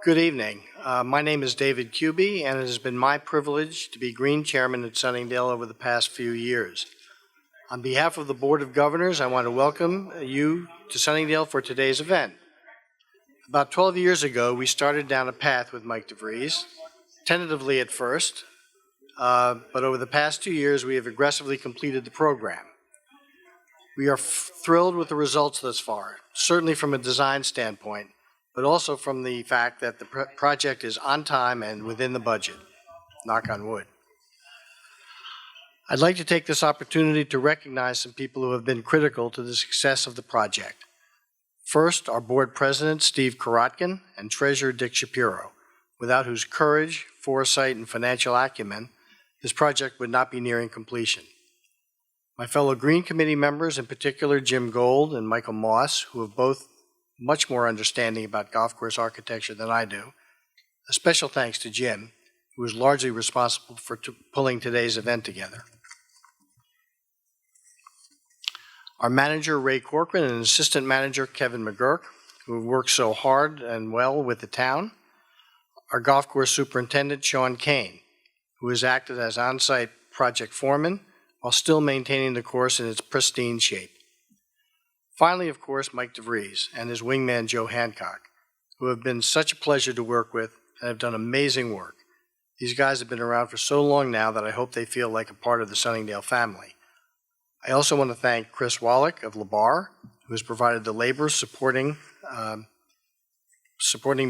Good evening. My name is David Kuby, and it has been my privilege to be Green Chairman at Sunningdale over the past few years. On behalf of the Board of Governors, I want to welcome you to Sunningdale for today's event. About 12 years ago, we started down a path with Mike DeVries, tentatively at first, but over the past 2 years, we have aggressively completed the program. We are thrilled with the results thus far, certainly from a design standpoint, but also from the fact that the project is on time and within the budget. Knock on wood. I'd like to take this opportunity to recognize some people who have been critical to the success of the project. First, our board president, Steve Korotkin, and treasurer, Dick Shapiro, without whose courage, foresight, and financial acumen, this project would not be nearing completion. My fellow Green Committee members, in particular Jim Gold and Michael Moss, who have both much more understanding about golf course architecture than I do. A special thanks to Jim, who is largely responsible for pulling today's event together. Our manager, Ray Corcoran, and assistant manager, Kevin McGurk, who have worked so hard and well with the town. Our golf course superintendent, Sean Kane, who has acted as on-site project foreman while still maintaining the course in its pristine shape. Finally, of course, Mike DeVries and his wingman, Joe Hancock, who have been such a pleasure to work with and have done amazing work. These guys have been around for so long now that I hope they feel like a part of the Sunningdale family. I also want to thank Chris Wallach of LeBar, who has provided the labor supporting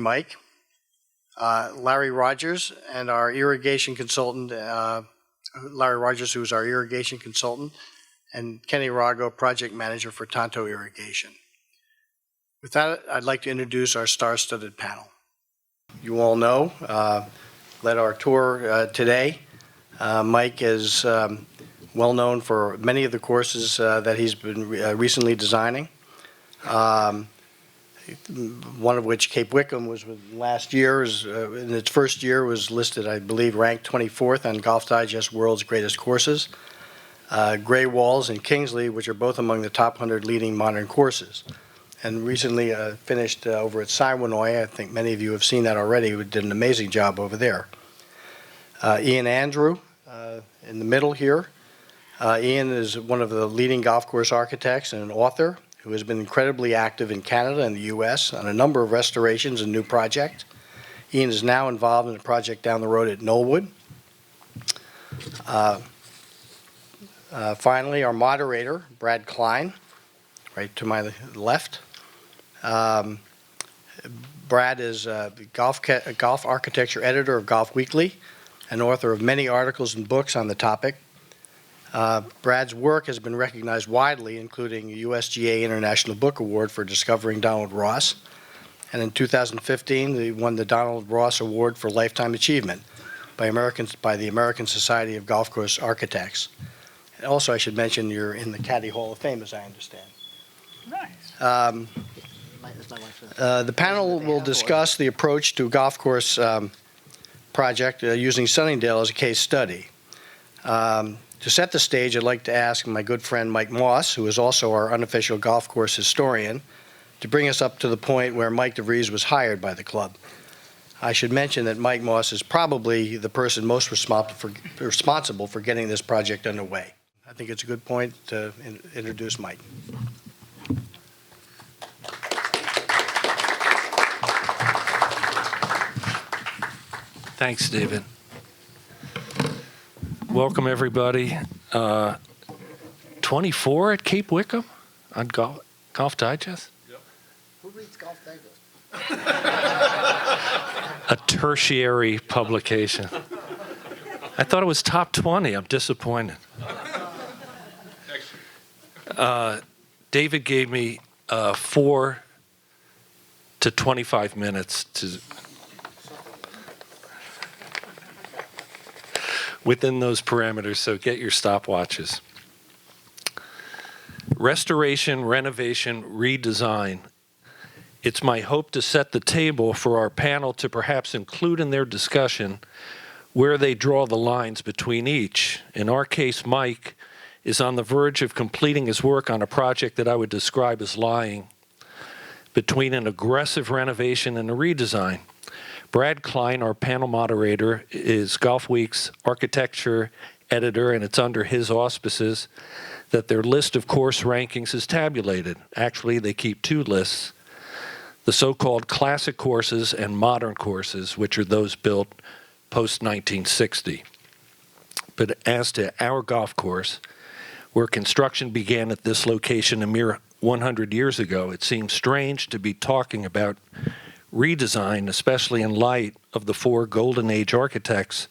Mike, Larry Rogers, and our irrigation consultant, Larry Rogers, who is our irrigation consultant, and Kenny Rago, project manager for Tonto Irrigation. With that, I'd like to introduce our star-studded panel. You all know, led our tour today. Mike is well known for many of the courses that he's been recently designing. One of which, Cape Wickham, was last year, in its first year, was listed, I believe, ranked 24th on Golf Digest World's Greatest Courses. Gray Walls and Kingsley, which are both among the top 100 leading modern courses. And recently finished over at Siwanoy. I think many of you have seen that already. We did an amazing job over there. Ian Andrew in the middle here. Ian is one of the leading golf course architects and an author who has been incredibly active in Canada and the U.S. on a number of restorations and new projects. Ian is now involved in a project down the road at Knollwood. Finally, our moderator, Brad Klein, right to my left. Brad is a golf architecture editor of Golf Weekly and author of many articles and books on the topic. Brad's work has been recognized widely, including the USGA International Book Award for discovering Donald Ross. And in 2015, he won the Donald Ross Award for Lifetime Achievement by the American Society of Golf Course Architects. Also, I should mention you're in the Caddy Hall of Fame, as I understand. Nice. The panel will discuss the approach to a golf course project using Sunningdale as a case study. To set the stage, I'd like to ask my good friend Mike Moss, who is also our unofficial golf course historian, to bring us up to the point where Mike DeVries was hired by the club. I should mention that Mike Moss is probably the person most responsible for getting this project underway. I think it's a good point to introduce Mike. Thanks, David. Welcome, everybody. 24 at Cape Wickham on Golf Digest? Yep. Who reads Golf Digest? A tertiary publication. I thought it was top 20. I'm disappointed. David gave me 4 to 25 minutes to within those parameters, so get your stopwatches. Restoration, renovation, redesign. It's my hope to set the table for our panel to perhaps include in their discussion where they draw the lines between each. In our case, Mike is on the verge of completing his work on a project that I would describe as lying between an aggressive renovation and a redesign. Brad Klein, our panel moderator, is Golf Week's architecture editor, and it's under his auspices that their list of course rankings is tabulated. Actually, they keep two lists, the so-called classic courses and modern courses, which are those built post-1960. But as to our golf course, where construction began at this location a mere 100 years ago, it seems strange to be talking about redesign, especially in light of the four Golden Age architects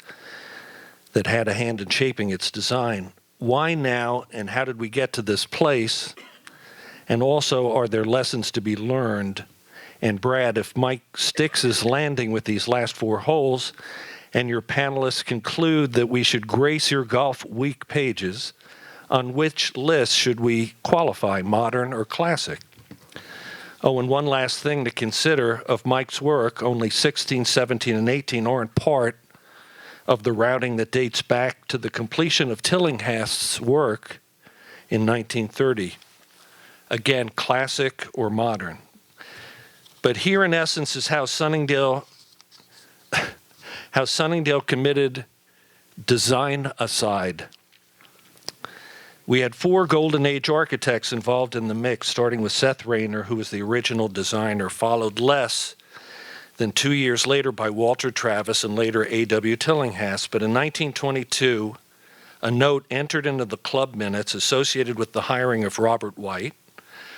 that had a hand in shaping its design. Why now, and how did we get to this place? And also, are there lessons to be learned? And Brad, if Mike sticks his landing with these last four holes, and your panelists conclude that we should grace your Golf Week pages, on which list should we qualify, modern or classic? Oh, and one last thing to consider of Mike's work, only 16, 17, and 18 aren't part of the routing that dates back to the completion of Tillinghast's work in 1930. Again, classic or modern. But here, in essence, is how Sunningdale committed design aside. We had four Golden Age architects involved in the mix, starting with Seth Rayner, who was the original designer, followed less than 2 years later by Walter Travis and later A.W. Tillinghast. But in 1922, a note entered into the club minutes associated with the hiring of Robert White,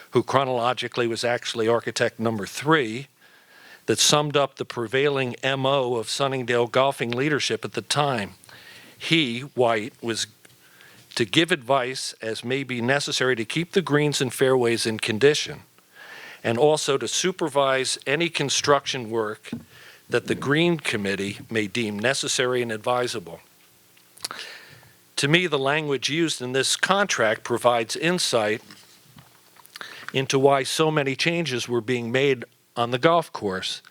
who chronologically was actually architect number 3, that summed up the prevailing MO of Sunningdale golfing leadership at the time. He, White, was to give advice as may be necessary to keep the greens and fairways in condition, and also to supervise any construction work that the Green Committee may deem necessary and advisable. To me, the language used in this contract provides insight into why so many changes were being made on the golf course.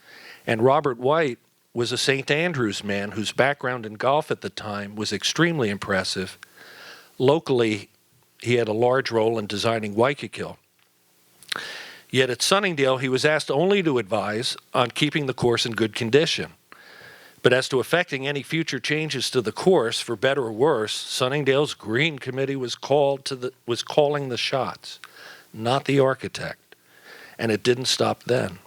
And Robert White was a St. Andrews man whose background in golf at the time was extremely impressive. Locally, he had a large role in designing Waikiki. Yet at Sunningdale, he was asked only to advise on keeping the course in good condition. But as to effecting any future changes to the course, for better or worse, Sunningdale's Green Committee was calling the shots, not the architect. And it didn't stop then.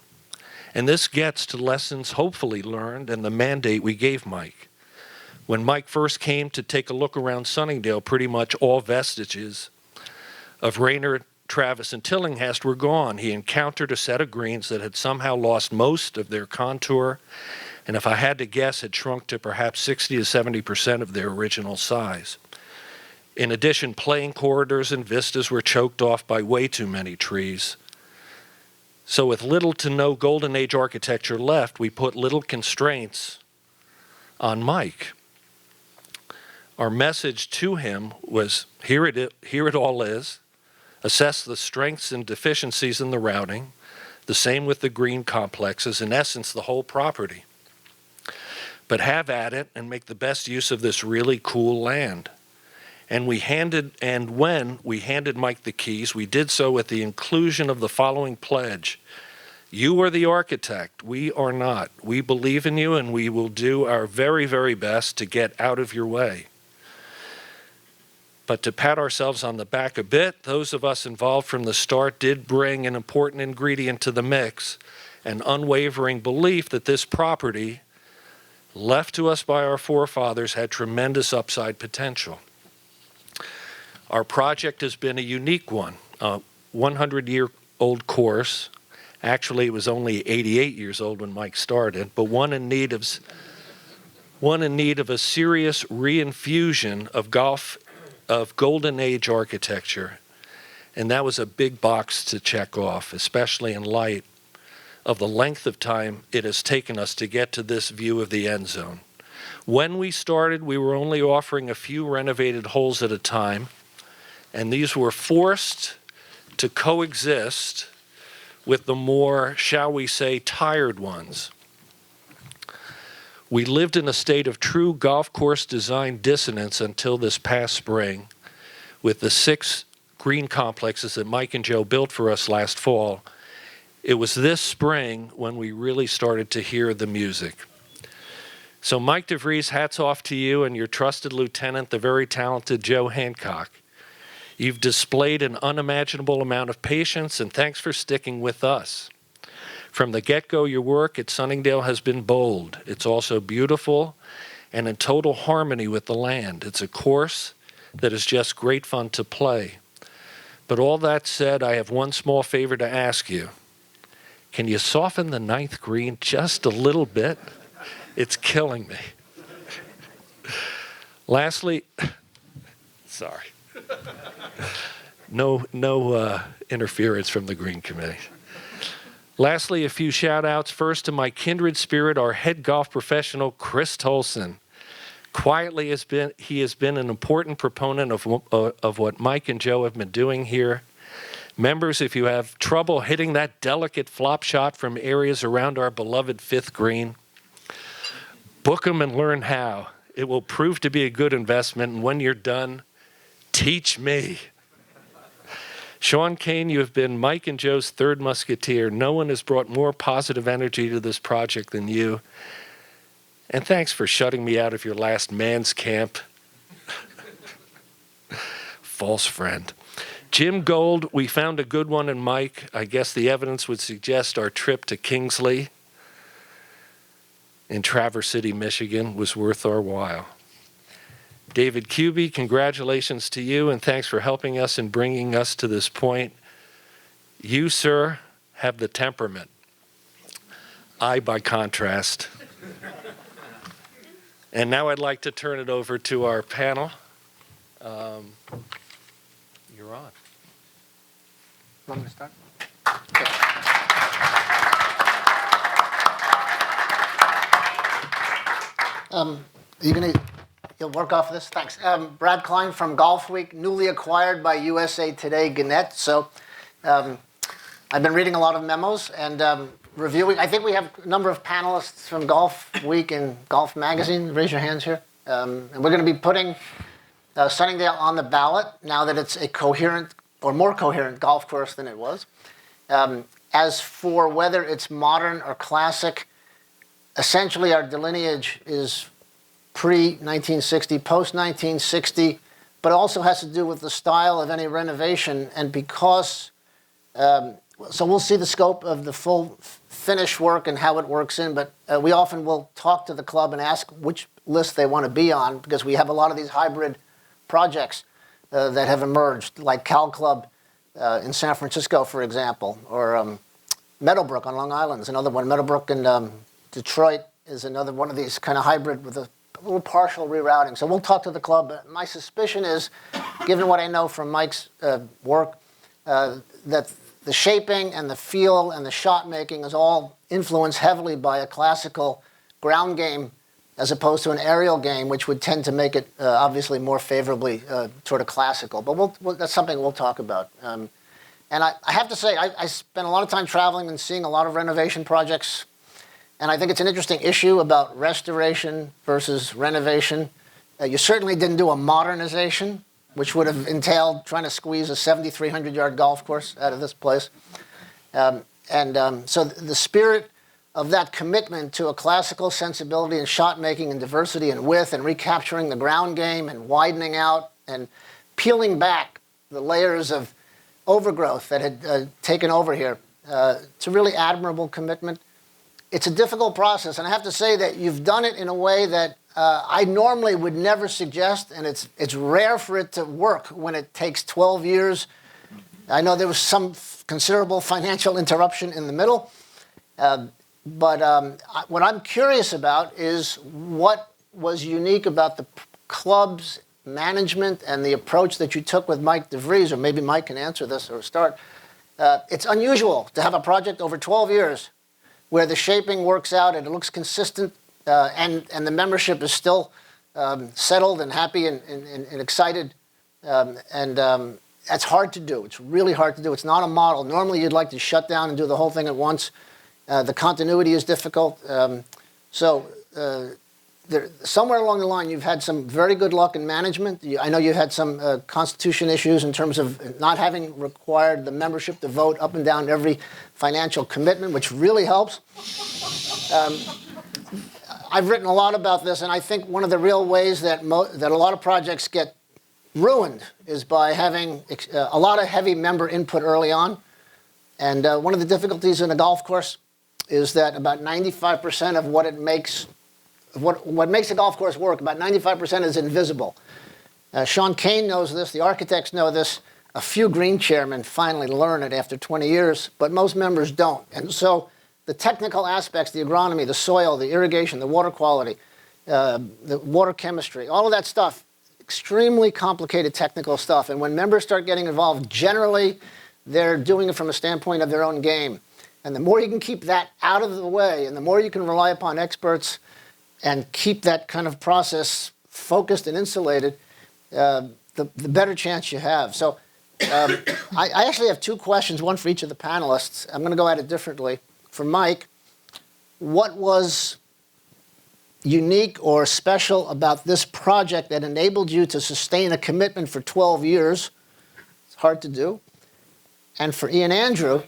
And this gets to lessons hopefully learned and the mandate we gave Mike. When Mike first came to take a look around Sunningdale, pretty much all vestiges of Rayner, Travis, and Tillinghast were gone. He encountered a set of greens that had somehow lost most of their contour, and if I had to guess, had shrunk to perhaps 60 to 70% of their original size. In addition, playing corridors and vistas were choked off by way too many trees. So with little to no Golden Age architecture left, we put little constraints on Mike. Our message to him was, here it all is. Assess the strengths and deficiencies in the routing. The same with the green complexes, in essence, the whole property. But have at it and make the best use of this really cool land. And when we handed Mike the keys, we did so with the inclusion of the following pledge. You are the architect. We are not. We believe in you, and we will do our very, very best to get out of your way. But to pat ourselves on the back a bit, those of us involved from the start did bring an important ingredient to the mix, an unwavering belief that this property, left to us by our forefathers, had tremendous upside potential. Our project has been a unique one, a 100-year-old course. Actually, it was only 88 years old when Mike started, but one in need of a serious reinfusion of Golden Age architecture. And that was a big box to check off, especially in light of the length of time it has taken us to get to this view of the end zone. When we started, we were only offering a few renovated holes at a time, and these were forced to coexist with the more, shall we say, tired ones. We lived in a state of true golf course design dissonance until this past spring, with the 6 green complexes that Mike and Joe built for us last fall, It was this spring when we really started to hear the music. So Mike DeVries, hats off to you and your trusted lieutenant, the very talented Joe Hancock. You've displayed an unimaginable amount of patience, and thanks for sticking with us. From the get-go, your work at Sunningdale has been bold. It's also beautiful and in total harmony with the land. It's a course that is just great fun to play. But all that said, I have one small favor to ask you. Can you soften the ninth green just a little bit? It's killing me. Lastly, sorry. No interference from the Green Committee. Lastly, a few shout outs. First to my kindred spirit, our head golf professional, Chris Tolson. Quietly, he has been an important proponent of what Mike and Joe have been doing here. Members, if you have trouble hitting that delicate flop shot from areas around our beloved fifth green, book them and learn how. It will prove to be a good investment, and when you're done, teach me. Sean Kane, you have been Mike and Joe's third musketeer. No one has brought more positive energy to this project than you. And thanks for shutting me out of your last man's camp. False friend. Jim Gold, we found a good one in Mike. I guess the evidence would suggest our trip to Kingsley in Traverse City, Michigan was worth our while. David Kuby, congratulations to you, and thanks for helping us and bringing us to this point. You, sir, have the temperament. I, by contrast. And now I'd like to turn it over to our panel. You're on. Want me to start? You'll work off this? Thanks. Brad Klein from Golf Week, newly acquired by USA Today Gannett. So I've been reading a lot of memos and reviewing. I think we have a number of panelists from Golf Week and Golf Magazine. Raise your hands here. And we're going to be putting Sunningdale on the ballot now that it's a coherent or more coherent golf course than it was. As for whether it's modern or classic, essentially our delineage is pre-1960, post-1960, but also has to do with the style of any renovation. And because, so we'll see the scope of the full finish work and how it works in, but we often will talk to the club and ask which list they want to be on, because we have a lot of these hybrid projects that have emerged, like Cal Club in San Francisco, for example, or Meadowbrook on Long Island is another one. Meadowbrook in Detroit is another one of these kind of hybrid with a little partial rerouting. So we'll talk to the club. My suspicion is, given what I know from Mike's work, that the shaping and the feel and the shot making is all influenced heavily by a classical ground game as opposed to an aerial game, which would tend to make it obviously more favorably sort of classical. But that's something we'll talk about. And I have to say, I spent a lot of time traveling and seeing a lot of renovation projects. And I think it's an interesting issue about restoration versus renovation. You certainly didn't do a modernization, which would have entailed trying to squeeze a 7,300-yard golf course out of this place. So the spirit of that commitment to a classical sensibility and shot making and diversity and width and recapturing the ground game and widening out and peeling back the layers of overgrowth that had taken over here, it's a really admirable commitment. It's a difficult process, and I have to say that you've done it in a way that I normally would never suggest, and it's rare for it to work when it takes 12 years. I know there was some considerable financial interruption in the middle, but what I'm curious about is what was unique about the club's management and the approach that you took with Mike DeVries, or maybe Mike can answer this or start. It's unusual to have a project over 12 years where the shaping works out and it looks consistent, and the membership is still settled and happy and excited. That's hard to do. It's really hard to do. It's not a model. Normally you'd like to shut down and do the whole thing at once. The continuity is difficult. somewhere along the line, you've had some very good luck in management. I know you had some constitution issues in terms of not having required the membership to vote up and down every financial commitment, which really helps. I've written a lot about this, and I think one of the real ways that a lot of projects get ruined is by having a lot of heavy member input early on. And one of the difficulties in a golf course is that about 95% of what makes a golf course work, about 95% is invisible. Sean Kane knows this, the architects know this, a few green chairmen finally learn it after 20 years, but most members don't. And so the technical aspects, the agronomy, the soil, the irrigation, the water quality, the water chemistry, all of that stuff, extremely complicated technical stuff. And when members start getting involved, generally they're doing it from a standpoint of their own game. And the more you can keep that out of the way, and the more you can rely upon experts and keep that kind of process focused and insulated, the better chance you have. So I actually have two questions, one for each of the panelists. I'm going to go at it differently. For Mike, what was unique or special about this project that enabled you to sustain a commitment for 12 years? It's hard to do. And for Ian Andrew,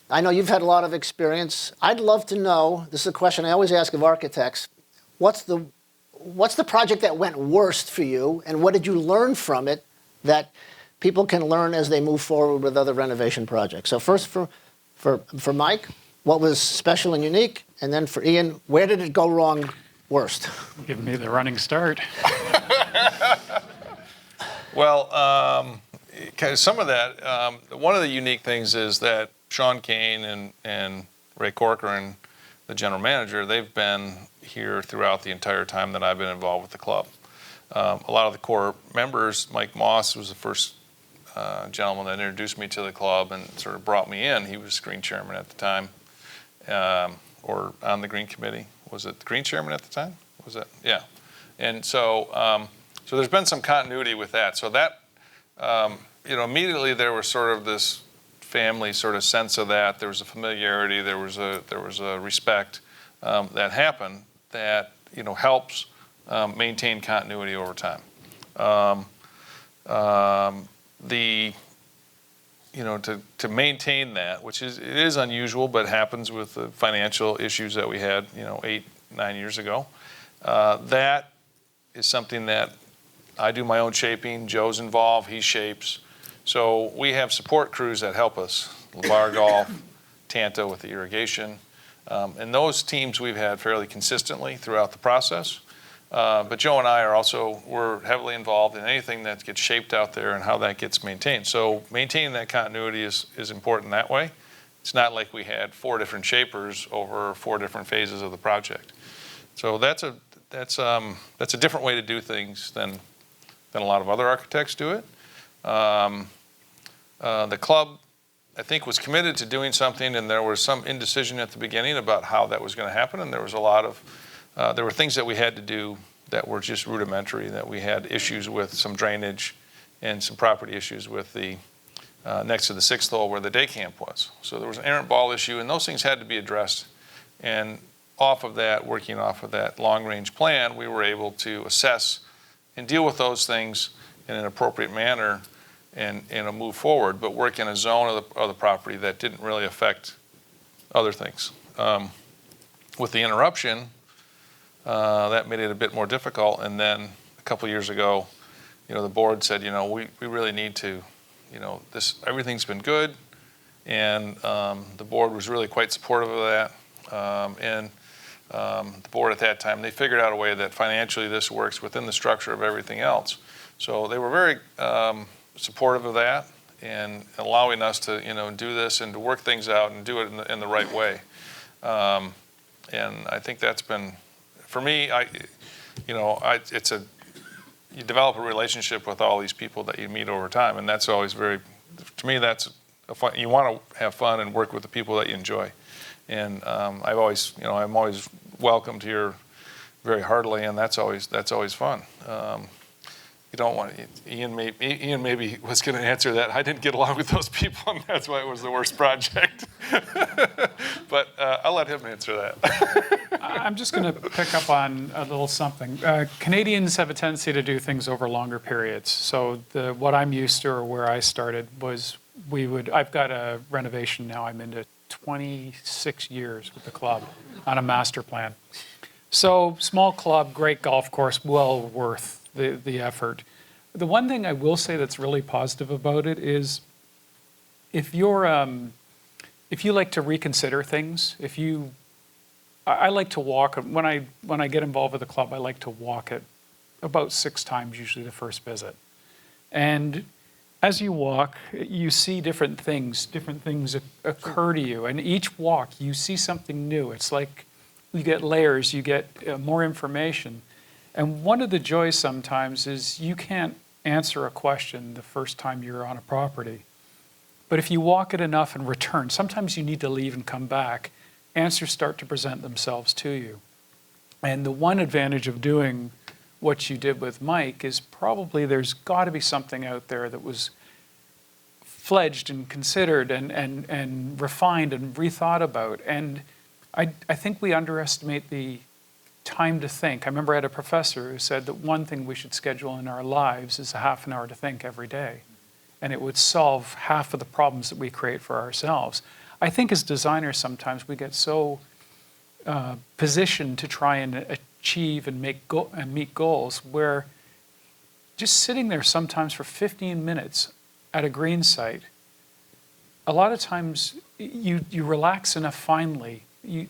I know you've had a lot of experience. I'd love to know, this is a question I always ask of architects, what's the project that went worst for you, and what did you learn from it that people can learn as they move forward with other renovation projects? So first for Mike, what was special and unique? And then for Ian, where did it go wrong worst? Give me the running start. Well, some of that, one of the unique things is that Sean Kane and Ray Corcoran, the general manager, they've been here throughout the entire time that I've been involved with the club. A lot of the core members, Mike Moss was the first gentleman that introduced me to the club and sort of brought me in. He was green chairman at the time, or on the green committee. Was it the green chairman at the time? Was it? Yeah. And so, so there's been some continuity with that. So that, immediately there was sort of this family sort of sense of that. There was a familiarity. There was a respect that happened that helps maintain continuity over time. To maintain that, which it is unusual, but happens with the financial issues that we had 8-9 years ago. That is something that I do my own shaping. Joe's involved. He shapes. So we have support crews that help us. LeVar Golf, Tanta with the irrigation. And those teams we've had fairly consistently throughout the process. But Joe and I we're heavily involved in anything that gets shaped out there and how that gets maintained. So maintaining that continuity is important that way. It's not like we had 4 different shapers over 4 different phases of the project. So that's a different way to do things than a lot of other architects do it. The club, I think, was committed to doing something, and there was some indecision at the beginning about how that was going to happen, and there was a lot of there were things that we had to do that were just rudimentary, that we had issues with some drainage and some property issues with the next to the 6th hole where the day camp was. So there was an errant ball issue, and those things had to be addressed. And working off of that long-range plan, we were able to assess and deal with those things in an appropriate manner and move forward, but work in a zone of the property that didn't really affect other things. With the interruption, that made it a bit more difficult. And then a couple of years ago, the board said, we really need to, everything's been good. And the board was really quite supportive of that. The board at that time, they figured out a way that financially this works within the structure of everything else. So they were very supportive of that and allowing us to, do this and to work things out and do it in the right way. And I think that's been, for me, you develop a relationship with all these people that you meet over time, and that's always to me, that's fun. You want to have fun and work with the people that you enjoy. And I'm always welcomed here very heartily, and that's always fun. you don't want Ian maybe was going to answer that. I didn't get along with those people, and that's why it was the worst project. But I'll let him answer that. I'm just going to pick up on a little something. Canadians have a tendency to do things over longer periods. So what I'm used to, or where I started, was I've got a renovation now. I'm into 26 years with the club on a master plan. So small club, great golf course, well worth the effort. The one thing I will say that's really positive about it is if you like to reconsider things, I like to walk, when I get involved with the club, I like to walk it about 6 times, usually the first visit. And as you walk, you see different things occur to you, and each walk you see something new. It's like you get layers, you get more information. And one of the joys sometimes is you can't answer a question the first time you're on a property. But if you walk it enough and return, sometimes you need to leave and come back, answers start to present themselves to you. And the one advantage of doing what you did with Mike is probably there's got to be something out there that was fledged and considered and refined and rethought about. And I think we underestimate the time to think. I remember I had a professor who said that one thing we should schedule in our lives is a half an hour to think every day. And it would solve half of the problems that we create for ourselves. I think as designers sometimes we get so positioned to try and achieve and meet goals where just sitting there sometimes for 15 minutes at a green site, a lot of times you relax enough finally,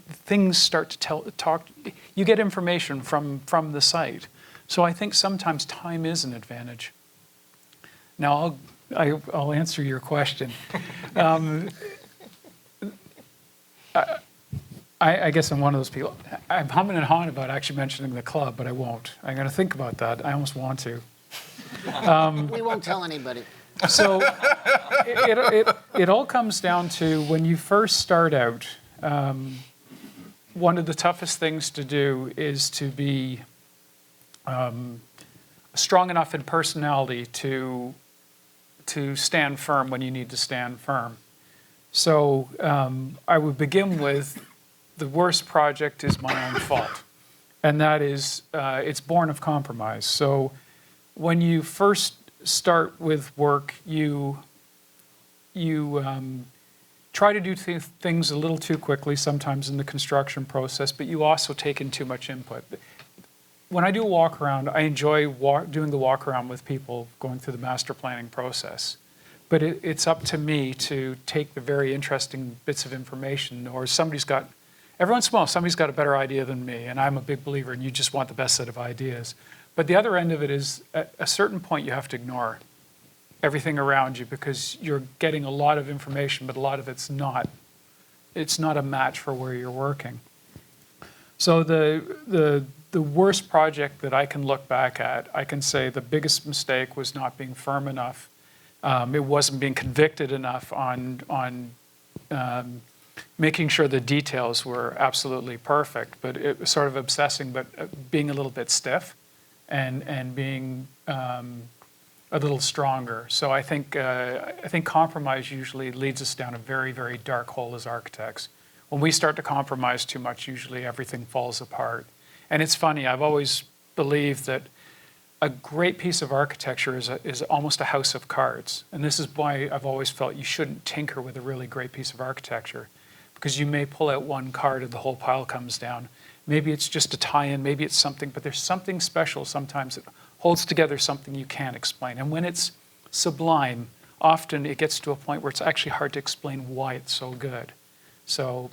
things start to talk, you get information from the site. So I think sometimes time is an advantage. Now I'll answer your question. I guess I'm one of those people. I'm humming and hawing about actually mentioning the club, but I won't. I'm going to think about that. I almost want to. We won't tell anybody. So it all comes down to when you first start out, one of the toughest things to do is to be strong enough in personality to stand firm when you need to stand firm. So I would begin with the worst project is my own fault. And that is, it's born of compromise. So when you first start with work, you try to do things a little too quickly, sometimes in the construction process, but you also take in too much input. When I do a walk around, I enjoy doing the walk around with people going through the master planning process. But it's up to me to take the very interesting bits of information, or every once in a while, somebody's got a better idea than me, and I'm a big believer, and you just want the best set of ideas. But the other end of it is, at a certain point, you have to ignore everything around you because you're getting a lot of information, but a lot of it's not a match for where you're working. So the worst project that I can look back at, I can say the biggest mistake was not being firm enough. It wasn't being convicted enough on making sure the details were absolutely perfect, but it was sort of obsessing, but being a little bit stiff and being a little stronger. So I think compromise usually leads us down a very, very dark hole as architects. When we start to compromise too much, usually everything falls apart. And it's funny, I've always believed that a great piece of architecture is almost a house of cards. And this is why I've always felt you shouldn't tinker with a really great piece of architecture, because you may pull out one card and the whole pile comes down. Maybe it's just a tie-in, maybe it's something, but there's something special sometimes that holds together something you can't explain. And when it's sublime, often it gets to a point where it's actually hard to explain why it's so good. So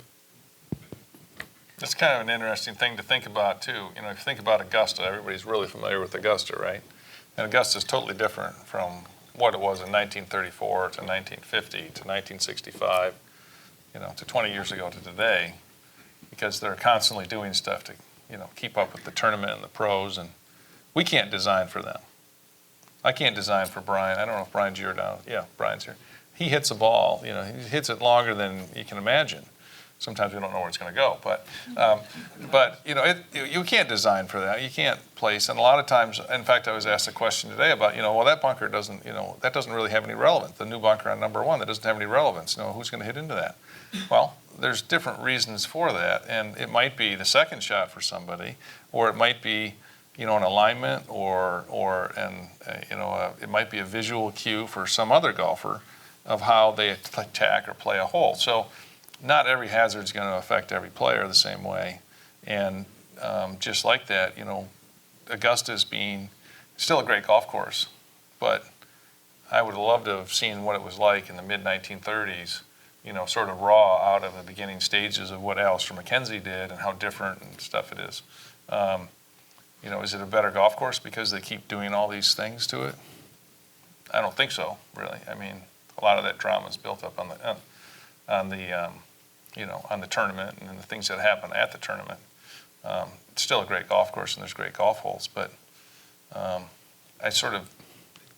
That's kind of an interesting thing to think about, too. You know, if you think about Augusta, everybody's really familiar with Augusta, right? And Augusta is totally different from what it was in 1934 to 1950 to 1965, you know, to 20 years ago to today, because they're constantly doing stuff to, you know, keep up with the tournament and the pros, and we can't design for them. I can't design for Brian. I don't know if Brian's here now. Yeah, Brian's here. He hits a ball, you know, he hits it longer than you can imagine. sometimes we don't know where it's going to go. But you know, you can't design for that. You can't place. And a lot of times, in fact, I was asked a question today about, you know, well, that bunker doesn't, you know, that doesn't really have any relevance. The new bunker on number 1, that doesn't have any relevance. You know, who's going to hit into that? Well, there's different reasons for that, and it might be the second shot for somebody, or it might be, you know, an alignment, it might be a visual cue for some other golfer of how they attack or play a hole. So not every hazard is going to affect every player the same way. And just like that, you know, Augusta's being still a great golf course, but I would have loved to have seen what it was like in the mid-1930s, you know, sort of raw out of the beginning stages of what Alistair McKenzie did and how different and stuff it is. You know, is it a better golf course because they keep doing all these things to it? I don't think so, really. I mean, a lot of that drama is built up on the tournament and the things that happen at the tournament. It's still a great golf course and there's great golf holes, but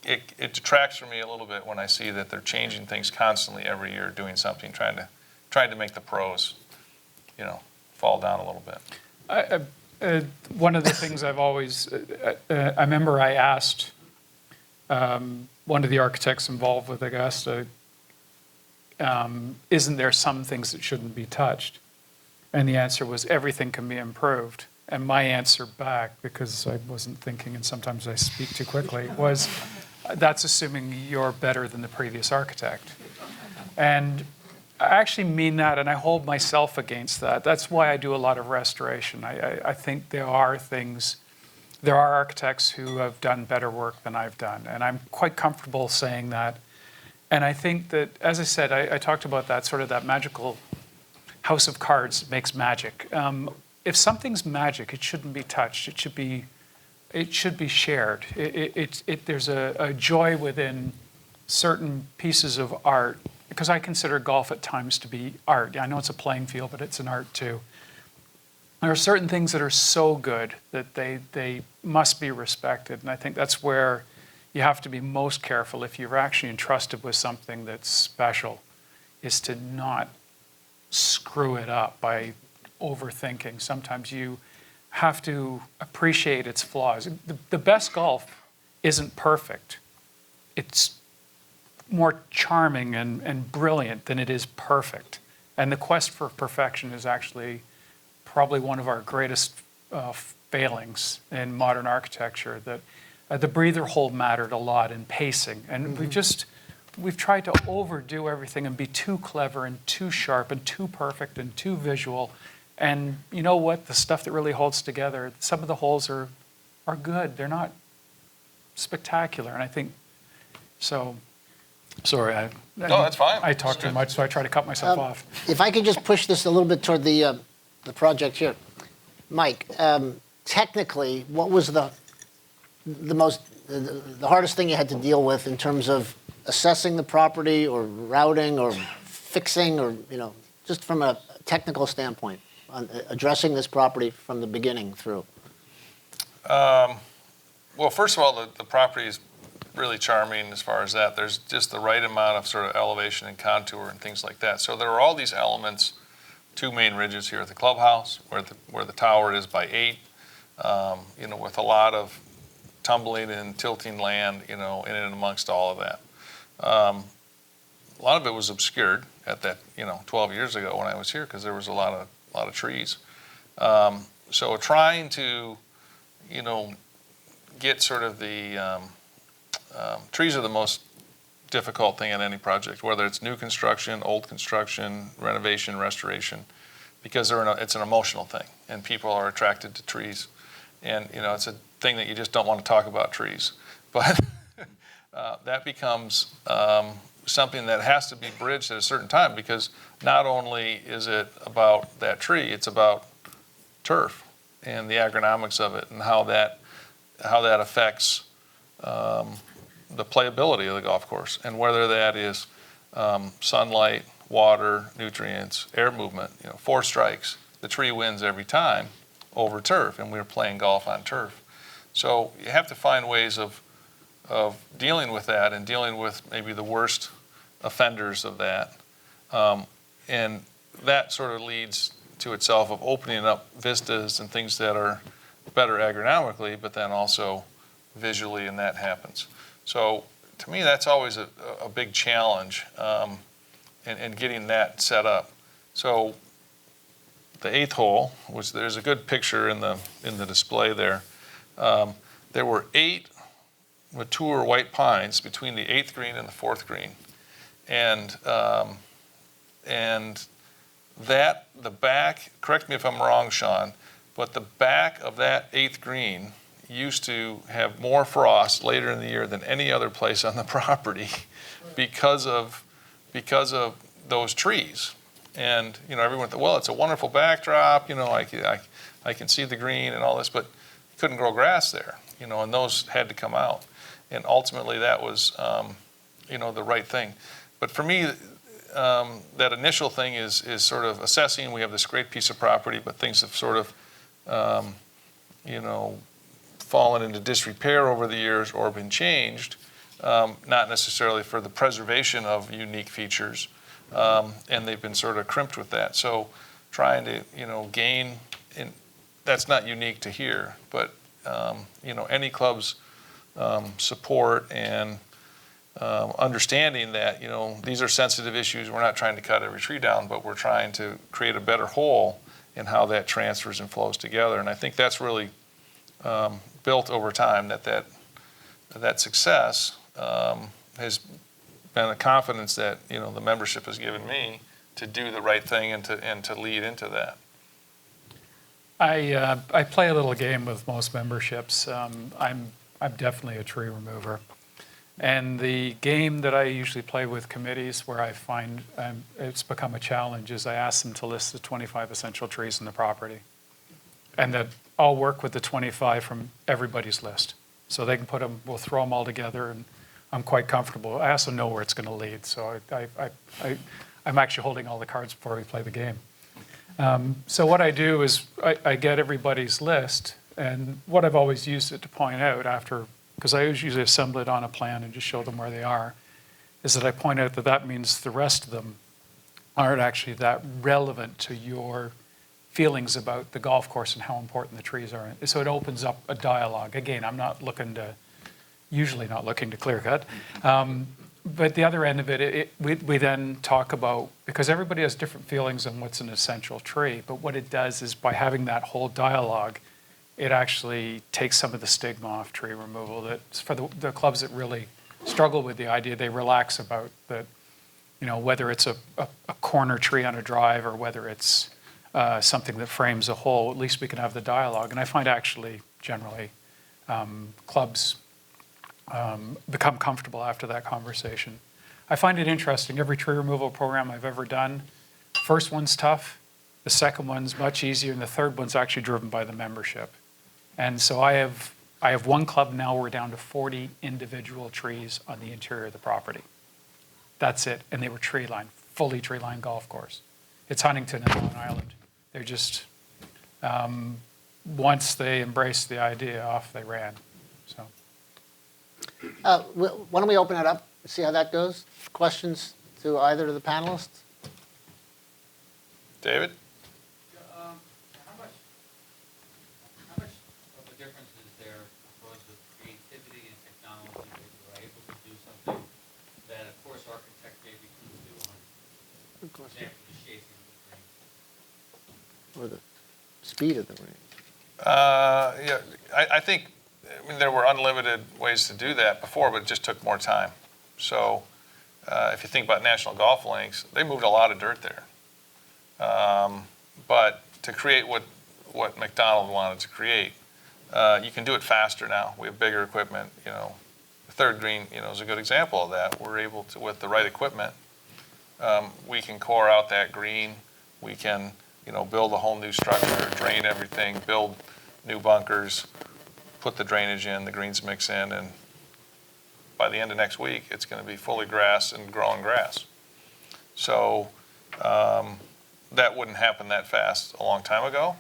it detracts from me a little bit when I see that they're changing things constantly every year, doing something, trying to make the pros, you know, fall down a little bit. One of the things I've always, I remember I asked one of the architects involved with Augusta, isn't there some things that shouldn't be touched? And the answer was everything can be improved. And my answer back, because I wasn't thinking and sometimes I speak too quickly, was that's assuming you're better than the previous architect. And I actually mean that, and I hold myself against that. That's why I do a lot of restoration. I think there are architects who have done better work than I've done, and I'm quite comfortable saying that. And I think that, as I said, I talked about that sort of that magical house of cards makes magic. If something's magic, it shouldn't be touched. It should be shared. There's a joy within certain pieces of art, because I consider golf at times to be art. I know it's a playing field, but it's an art too. There are certain things that are so good that they must be respected, and I think that's where you have to be most careful if you're actually entrusted with something that's special, is to not screw it up by overthinking. Sometimes you have to appreciate its flaws. The best golf isn't perfect. It's more charming and brilliant than it is perfect. And the quest for perfection is actually probably one of our greatest failings in modern architecture, that the breather hole mattered a lot in pacing. And we've tried to overdo everything and be too clever and too sharp and too perfect and too visual. And you know what? The stuff that really holds together, some of the holes are good. They're not spectacular. And I think, so, sorry. No, that's fine. I talk too much, so I try to cut myself off. If I could just push this a little bit toward the project here. Mike, technically, what was the hardest thing you had to deal with in terms of assessing the property or routing or fixing, or, you know, just from a technical standpoint on addressing this property from the beginning through? Well, first of all, the property is really charming as far as that. There's just the right amount of sort of elevation and contour and things like that. So there are all these elements, 2 main ridges here at the clubhouse, where the tower is by 8, you know, with a lot of tumbling and tilting land, you know, in and amongst all of that. A lot of it was obscured at that, you know, 12 years ago when I was here, because there was a lot of trees. So trying to, you know, get sort of the trees are the most difficult thing in any project, whether it's new construction, old construction, renovation, restoration, because it's an emotional thing, and people are attracted to trees, and you know, it's a thing that you just don't want to talk about trees, but that becomes something that has to be bridged at a certain time, because not only is it about that tree, it's about turf and the agronomics of it and how that affects the playability of the golf course, and whether that is sunlight, water, nutrients, air movement. You know, 4 strikes, the tree wins every time over turf, and we're playing golf on turf. So you have to find ways of dealing with that, and dealing with maybe the worst offenders of that, and that sort of leads to itself of opening up vistas and things that are better agronomically, but then also visually, and that happens. So to me, that's always a big challenge in getting that set up. So the 8th hole, which there's a good picture in the display there. There were 8 mature white pines between the 8th green and the 4th green, and that the back. Correct me if I'm wrong, Sean, but the back of that 8th green used to have more frost later in the year than any other place on the property because of those trees. And everyone thought, well, it's a wonderful backdrop. I can see the green and all this, but you couldn't grow grass there. And those had to come out. And ultimately, that was the right thing. But for me, that initial thing is sort of assessing. We have this great piece of property, but things have sort of fallen into disrepair over the years or been changed, not necessarily for the preservation of unique features, and they've been sort of crimped with that. So trying to gain, and that's not unique to here, but any club's support and understanding that these are sensitive issues. We're not trying to cut every tree down, but we're trying to create a better whole in how that transfers and flows together. And I think that's really built over time, that success has been a confidence that the membership has given me to do the right thing and to lead into that. I play a little game with most memberships. I'm definitely a tree remover. And the game that I usually play with committees where I find it's become a challenge is I ask them to list the 25 essential trees in the property. And that I'll work with the 25 from everybody's list. So they can we'll throw them all together, and I'm quite comfortable. I also know where it's going to lead. So I'm actually holding all the cards before we play the game. So what I do is I get everybody's list, and what I've always used it to point out after, because I usually assemble it on a plan and just show them where they are, is that I point out that means the rest of them aren't actually that relevant to your feelings about the golf course and how important the trees are. So it opens up a dialogue. Again, I'm usually not looking to clear cut. But the other end of it, we then talk about, because everybody has different feelings on what's an essential tree, but what it does is by having that whole dialogue, it actually takes some of the stigma off tree removal. That's for the clubs that really struggle with the idea, they relax about that, whether it's a corner tree on a drive or whether it's something that frames a hole, at least we can have the dialogue. And I find actually, generally, clubs become comfortable after that conversation. I find it interesting. Every tree removal program I've ever done, first one's tough, the second one's much easier, and the third one's actually driven by the membership. And so I have one club now, we're down to 40 individual trees on the interior of the property. That's it. And they were tree line, fully tree line golf course. It's Huntington and Long Island. They're just, once they embraced the idea, off they ran. So. Why don't we open it up, see how that goes? Questions to either of the panelists? David? How much of a difference is there because of creativity and technology that you're able to do something that a course architect maybe couldn't do on, for example, the shaping of the green? Or the speed of the range? Yeah, I think there were unlimited ways to do that before, but it just took more time. So if you think about National Golf Links, they moved a lot of dirt there. But to create what McDonald wanted to create, you can do it faster now. We have bigger equipment. The third green, is a good example of that. We're able to, with the right equipment, we can core out that green. We can, build a whole new structure, drain everything, build new bunkers, put the drainage in, the greens mix in, and by the end of next week, it's going to be fully grass and growing grass. So that wouldn't happen that fast a long time ago.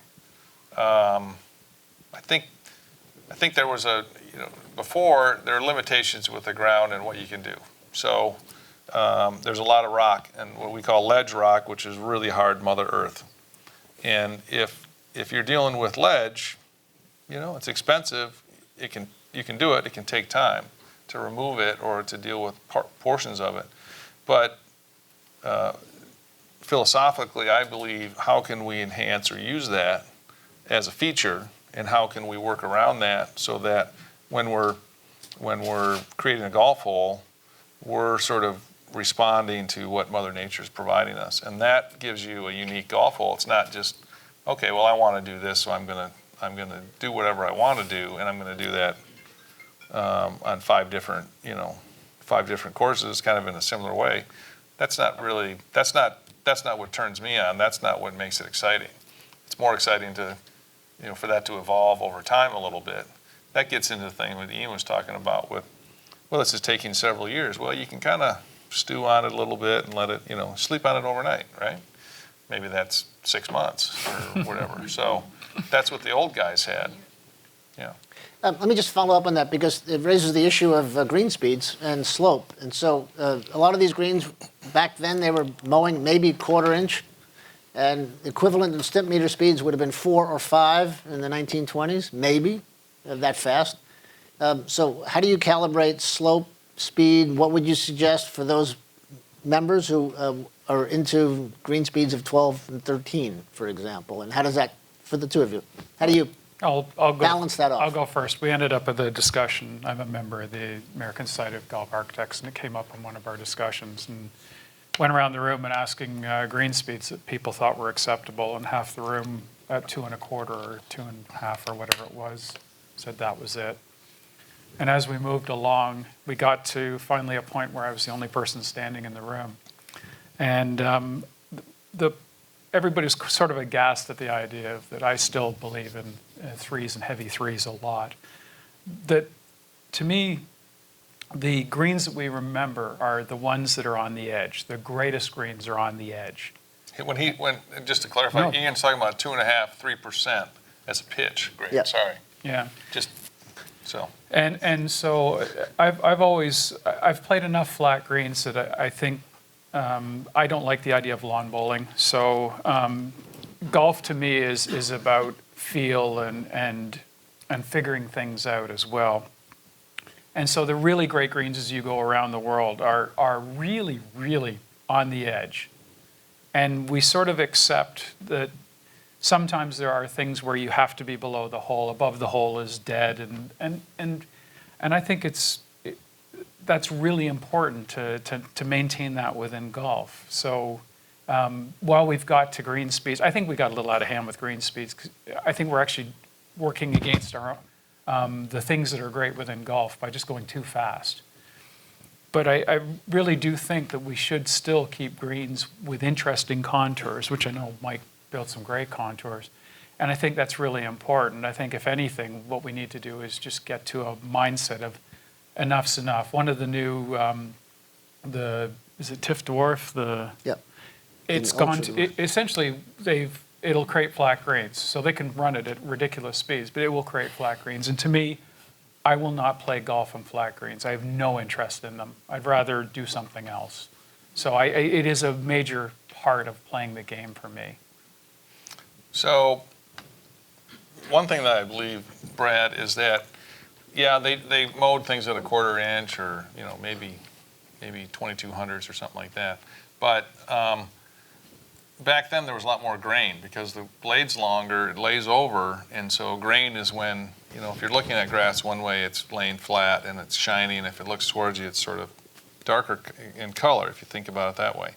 I think there was before there are limitations with the ground and what you can do. So there's a lot of rock and what we call ledge rock, which is really hard Mother Earth. And if you're dealing with ledge, it's expensive. You can do it. It can take time to remove it or to deal with portions of it. But philosophically, I believe, how can we enhance or use that as a feature, and how can we work around that so that when we're creating a golf hole, we're sort of responding to what Mother Nature is providing us, and that gives you a unique golf hole. It's not just, okay, well, I want to do this, so I'm gonna do whatever I want to do, and I'm gonna do that on five different courses, kind of in a similar way. That's not what turns me on. That's not what makes it exciting. It's more exciting to, for that to evolve over time a little bit. That gets into the thing that Ian was talking about with, well, this is taking several years. Well, you can kind of stew on it a little bit and let it, sleep on it overnight, right? Maybe that's 6 months or whatever. So that's what the old guys had. Yeah. Let me just follow up on that because it raises the issue of green speeds and slope. And so a lot of these greens, back then they were mowing maybe 1/4 inch, and the equivalent of stimp meter speeds would have been 4 or 5 in the 1920s, maybe, that fast. So how do you calibrate slope, speed? What would you suggest for those members who are into green speeds of 12 and 13, for example? And how does that, for the two of you, how do you I'll go, balance that off? I'll go first. We ended up at the discussion. I'm a member of the American Society of Golf Architects, and it came up in one of our discussions. And went around the room and asking green speeds that people thought were acceptable, and half the room at 2 1/4 or 2 1/2 or whatever it was said that was it. And as we moved along, we got to finally a point where I was the only person standing in the room. And everybody was sort of aghast at the idea that I still believe in threes and heavy threes a lot. That, to me, the greens that we remember are the ones that are on the edge. The greatest greens are on the edge. Just to clarify, No. Ian's talking about 2.5%, 3% as a pitch. Great. Yeah. Sorry. Yeah. Just so. And so I've played enough flat greens that I think I don't like the idea of lawn bowling. So golf to me is about feel and figuring things out as well. And so the really great greens as you go around the world are really, really on the edge. And we sort of accept that sometimes there are things where you have to be below the hole, above the hole is dead, and I think that's really important to maintain that within golf. So while we've got to green speeds, I think we got a little out of hand with green speeds. 'Cause I think we're actually working against the things that are great within golf by just going too fast. But I really do think that we should still keep greens with interesting contours, which I know Mike built some great contours. And I think that's really important. I think if anything, what we need to do is just get to a mindset of enough's enough. One of the new, is it Tiff Dwarf? Yep. It's gone to, essentially, it'll create flat greens. So they can run it at ridiculous speeds, but it will create flat greens. And to me, I will not play golf on flat greens. I have no interest in them. I'd rather do something else. So it is a major part of playing the game for me. So one thing that I believe, Brad, is that, yeah, they mowed things at a 1/4 inch or, maybe 2200s or something like that. But back then there was a lot more grain because the blade's longer, it lays over, and so grain is when, if you're looking at grass one way, it's laying flat and it's shiny, and if it looks towards you, it's sort of darker in color, if you think about it that way.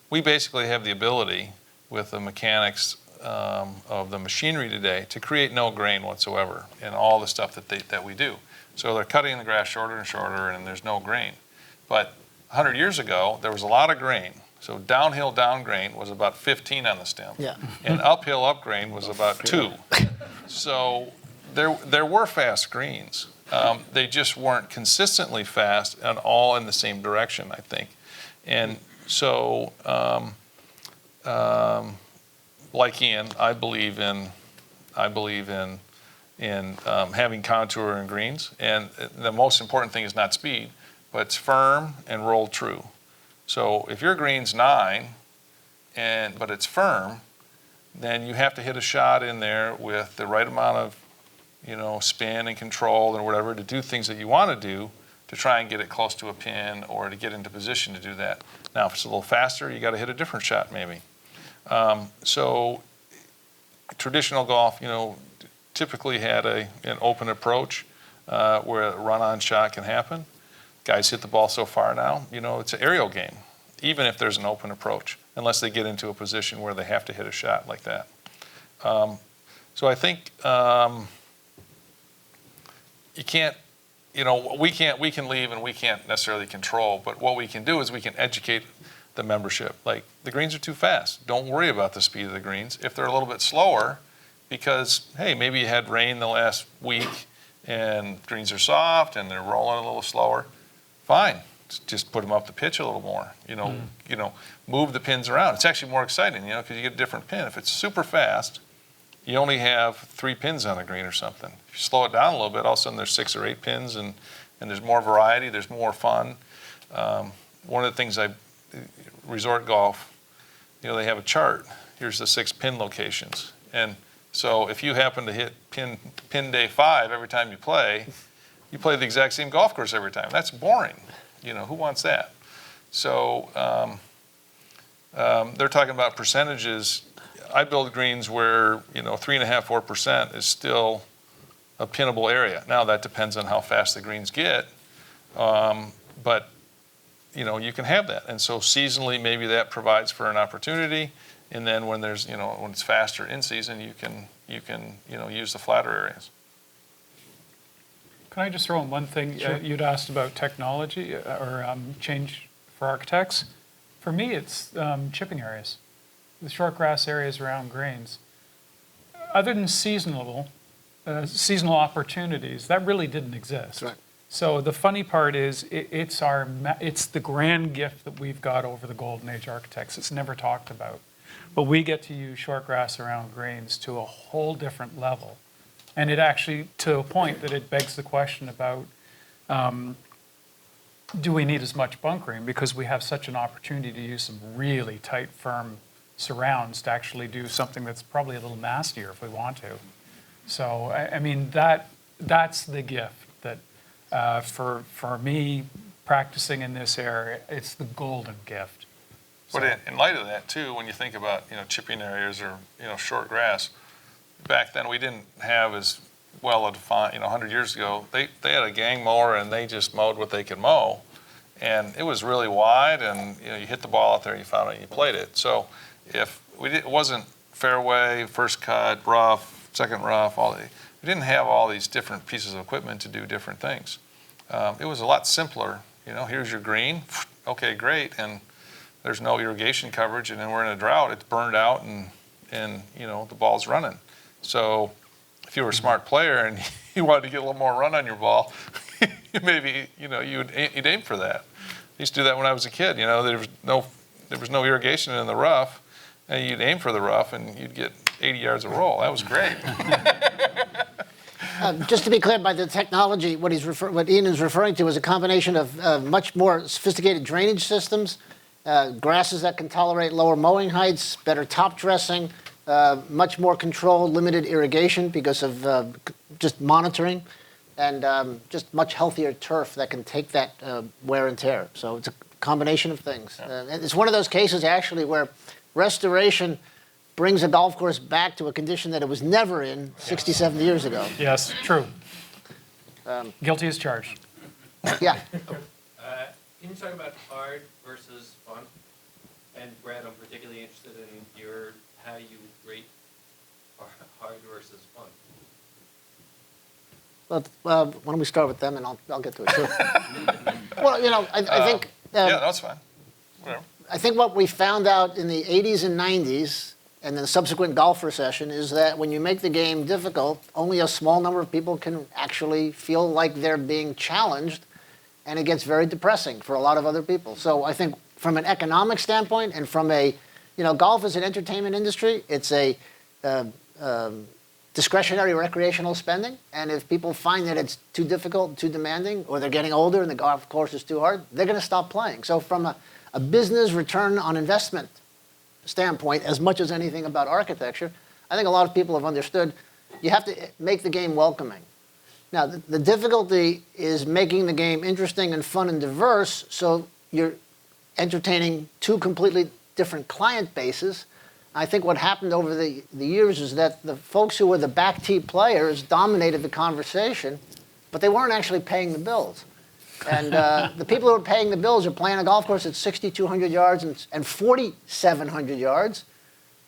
We basically have the ability with the mechanics of the machinery today to create no grain whatsoever in all the stuff that we do. So they're cutting the grass shorter and shorter, and there's no grain. But 100 years ago, there was a lot of grain. So downhill down grain was about 15 on the stem. Yeah. And uphill up grain was about 2. So there were fast greens. They just weren't consistently fast and all in the same direction, I think. And so, like Ian, I believe in having contour and greens. And the most important thing is not speed, but it's firm and roll true. So if your green's 9, but it's firm, then you have to hit a shot in there with the right amount of, spin and control and whatever to do things that you want to do to try and get it close to a pin or to get into position to do that. Now, if it's a little faster, you got to hit a different shot maybe. So traditional golf, typically had an open approach where a run-on shot can happen. Guys hit the ball so far now, it's an aerial game, even if there's an open approach, unless they get into a position where they have to hit a shot like that. So I think you can't, we can leave and we can't necessarily control, but what we can do is we can educate the membership. Like, the greens are too fast. Don't worry about the speed of the greens. If they're a little bit slower, because, hey, maybe you had rain the last week and greens are soft and they're rolling a little slower, fine. Just put them up the pitch a little more. Move the pins around. It's actually more exciting, because you get a different pin. If it's super fast, you only have 3 pins on the green or something. If you slow it down a little bit, all of a sudden there's 6 or 8 pins, and there's more variety, there's more fun. One of the things resort golf, they have a chart. Here's the 6 pin locations. And so if you happen to hit pin day 5 every time you play the exact same golf course every time. That's boring. Who wants that? So they're talking about percentages. I build greens where 3.5%, 4% is still a pinnable area. Now that depends on how fast the greens get, but you can have that. And so seasonally, maybe that provides for an opportunity. And then when there's when it's faster in season, you can use the flatter areas. Can I just throw in one thing? Sure. You'd asked about technology or change for architects. For me, it's chipping areas, the short grass areas around greens. Other than seasonal opportunities, that really didn't exist. That's right. So the funny part is it's the grand gift that we've got over the golden age architects. It's never talked about. But we get to use short grass around greens to a whole different level. And it actually, to a point that it begs the question about, do we need as much bunkering? Because we have such an opportunity to use some really tight, firm surrounds to actually do something that's probably a little nastier if we want to. So, I mean, that's the gift that for me, practicing in this area, it's the golden gift. But in light of that, too, when you think about, chipping areas or, short grass, back then we didn't have as well a defined, 100 years ago, they had a gang mower and they just mowed what they could mow. And it was really wide and, you hit the ball out there, you found it, and you played it. So if it wasn't fairway, first cut, rough, second rough, we didn't have all these different pieces of equipment to do different things. It was a lot simpler. Here's your green, okay, great, and there's no irrigation coverage, and then we're in a drought, it's burned out, and the ball's running. So if you were a smart player and you wanted to get a little more run on your ball, maybe you'd aim for that. I used to do that when I was a kid. There was no irrigation in the rough, and you'd aim for the rough, and you'd get 80 yards of roll. That was great. Just to be clear, by the technology, what Ian is referring to is a combination of much more sophisticated drainage systems, grasses that can tolerate lower mowing heights, better top dressing, much more controlled, limited irrigation because of just monitoring, and just much healthier turf that can take that wear and tear. So it's a combination of things. And it's one of those cases, actually, where restoration brings a golf course back to a condition that it was never in 60, 70 years ago. Yes, true. Guilty as charged. Yeah. Can you talk about hard versus fun? And Brad, I'm particularly interested in how you rate hard versus fun. Well, why don't we start with them, and I'll get to it too. Well, I think. Yeah, that's fine. Whatever. I think what we found out in the 80s and 90s, and the subsequent golf recession, is that when you make the game difficult, only a small number of people can actually feel like they're being challenged, and it gets very depressing for a lot of other people. So I think from an economic standpoint, and from a, golf is an entertainment industry. It's a discretionary recreational spending, and if people find that it's too difficult, too demanding, or they're getting older and the golf course is too hard, they're going to stop playing. So from a business return on investment standpoint as much as anything about architecture, I think a lot of people have understood you have to make the game welcoming. Now, the difficulty is making the game interesting and fun and diverse so you're entertaining two completely different client bases. I think what happened over the years is that the folks who were the back tee players dominated the conversation, but they weren't actually paying the bills. And the people who are paying the bills are playing a golf course at 6,200 yards and 4,700 yards.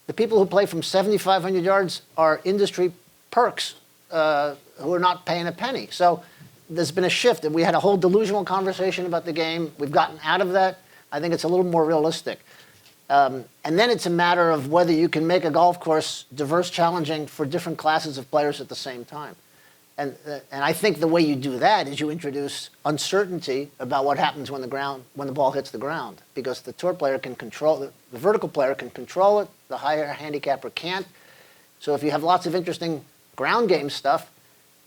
The people who play from 7,500 yards are industry perks who are not paying a penny. So there's been a shift. And we had a whole delusional conversation about the game. We've gotten out of that. I think it's a little more realistic. And then it's a matter of whether you can make a golf course diverse, challenging for different classes of players at the same time. And I think the way you do that is you introduce uncertainty about what happens when the ball hits the ground, because the tour player can control it, the vertical player can control it, the higher handicapper can't. So if you have lots of interesting ground game stuff,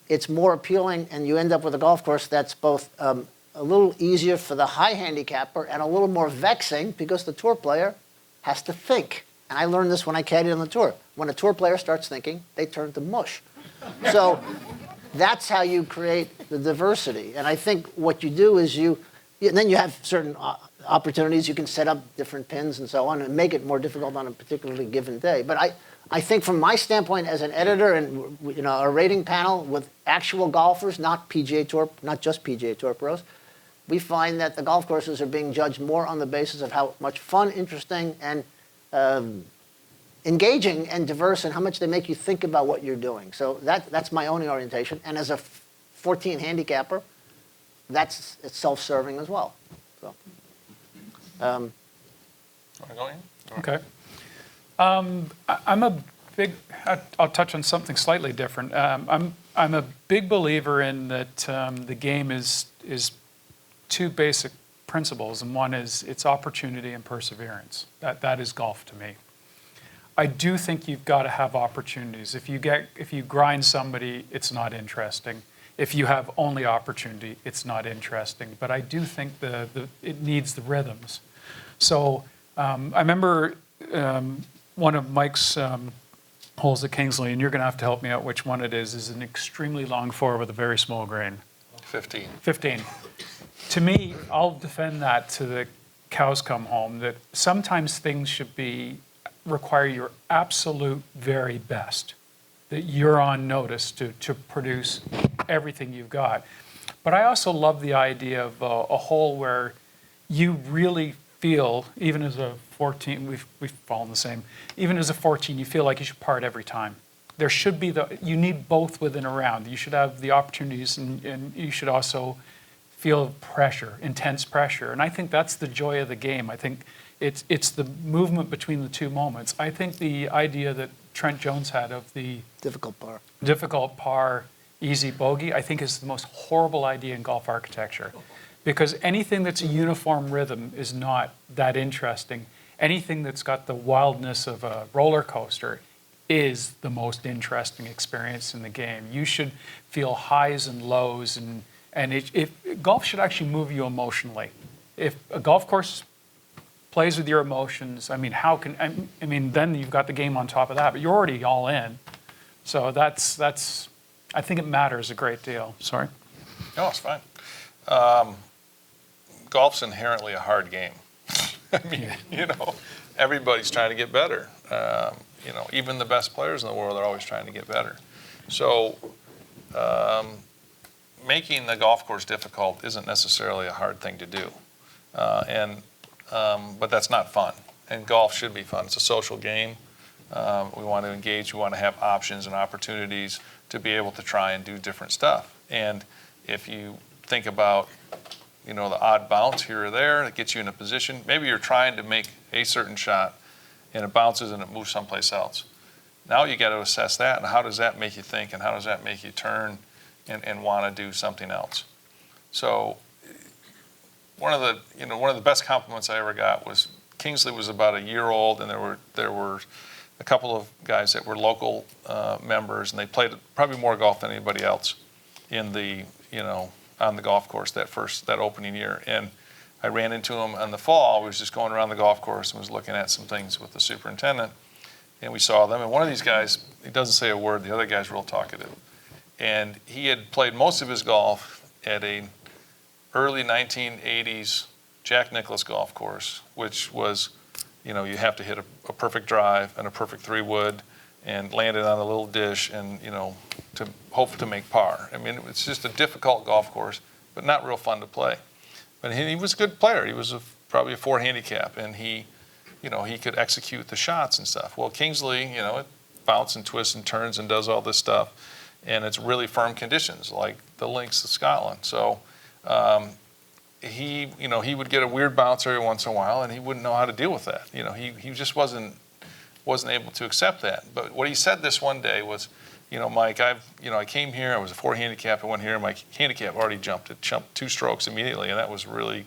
it's more appealing, and you end up with a golf course that's both a little easier for the high handicapper and a little more vexing because the tour player has to think. And I learned this when I caddied on the tour. When a tour player starts thinking, they turn to mush. So that's how you create the diversity. And I think what you do is and then you have certain opportunities. You can set up different pins and so on and make it more difficult on a particularly given day. But I think from my standpoint as an editor and a rating panel with actual golfers, not just PGA Tour pros, we find that the golf courses are being judged more on the basis of how much fun, interesting, and engaging and diverse, and how much they make you think about what you're doing. So that's my only orientation. And as a 14 handicapper, it's self-serving as well. So, Want to go in? Okay. I'll touch on something slightly different. I'm a big believer in that the game is two basic principles, and one is it's opportunity and perseverance. That is golf to me. I do think you've got to have opportunities. If you grind somebody, it's not interesting. If you have only opportunity, it's not interesting. But I do think it needs the rhythms. So I remember one of Mike's holes at Kingsley, and you're going to have to help me out which one it is an extremely long four with a very small grain. 15. 15. To me, I'll defend that to the cows come home, that sometimes things should require your absolute very best, that you're on notice to produce everything you've got. But I also love the idea of a hole where you really feel, even as a 14, we've fallen the same, even as a 14, you feel like you should par it every time. There should be you need both within a round. You should have the opportunities and you should also feel pressure, intense pressure. And I think that's the joy of the game. I think it's the movement between the two moments. I think the idea that Trent Jones had of the difficult par, easy bogey, I think is the most horrible idea in golf architecture. Because anything that's a uniform rhythm is not that interesting. Anything that's got the wildness of a roller coaster is the most interesting experience in the game. You should feel highs and lows, and golf should actually move you emotionally. If a golf course plays with your emotions, then you've got the game on top of that, but you're already all in. So I think it matters a great deal. Sorry. No, it's fine. Golf's inherently a hard game. Everybody's trying to get better. Even the best players in the world are always trying to get better. So making the golf course difficult isn't necessarily a hard thing to do. But that's not fun. And golf should be fun. It's a social game. We want to engage. We want to have options and opportunities to be able to try and do different stuff. And if you think about the odd bounce here or there that gets you in a position, maybe you're trying to make a certain shot and it bounces and it moves someplace else. Now you got to assess that, and how does that make you think, and how does that make you turn and want to do something else? So one of the best compliments I ever got was Kingsley was about a year old, and there were a couple of guys that were local members, and they played probably more golf than anybody else on the golf course that opening year. And I ran into him in the fall. We was just going around the golf course and was looking at some things with the superintendent, and we saw them. And one of these guys, he doesn't say a word. The other guy's real talkative. And he had played most of his golf at a early 1980s Jack Nicklaus golf course, which was, you have to hit a perfect drive and a perfect 3-wood and land it on a little dish and, to hope to make par. I mean, it's just a difficult golf course, but not real fun to play. But he was a good player. He was probably a 4 handicap, and he could execute the shots and stuff. Well, Kingsley, it bounces and twists and turns and does all this stuff, and it's really firm conditions like the links of Scotland. So he would get a weird bounce every once in a while, and he wouldn't know how to deal with that. He just wasn't able to accept that. But what he said this one day was, Mike, I came here, I was a 4 handicap, I went here, my handicap already jumped. It jumped 2 strokes immediately, and that was really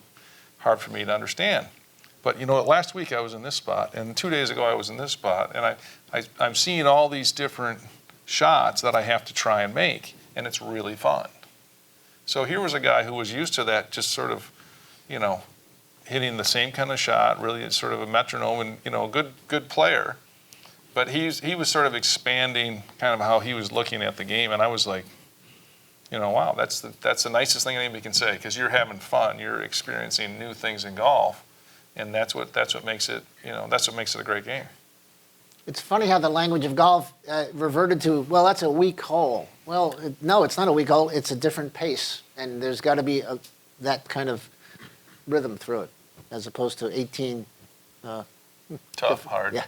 hard for me to understand. But last week I was in this spot, and 2 days ago I was in this spot, and I'm seeing all these different shots that I have to try and make, and it's really fun. So here was a guy who was used to that, just sort of, hitting the same kind of shot, really sort of a metronome, and a good player. But he was sort of expanding kind of how he was looking at the game, and I was like, wow, that's the nicest thing anybody can say, because you're having fun, you're experiencing new things in golf, and that's what makes it a great game. It's funny how the language of golf reverted to, well, that's a weak hole. Well, no, it's not a weak hole. It's a different pace, and there's got to be that kind of rhythm through it, as opposed to 18. Tough, hard. Yeah.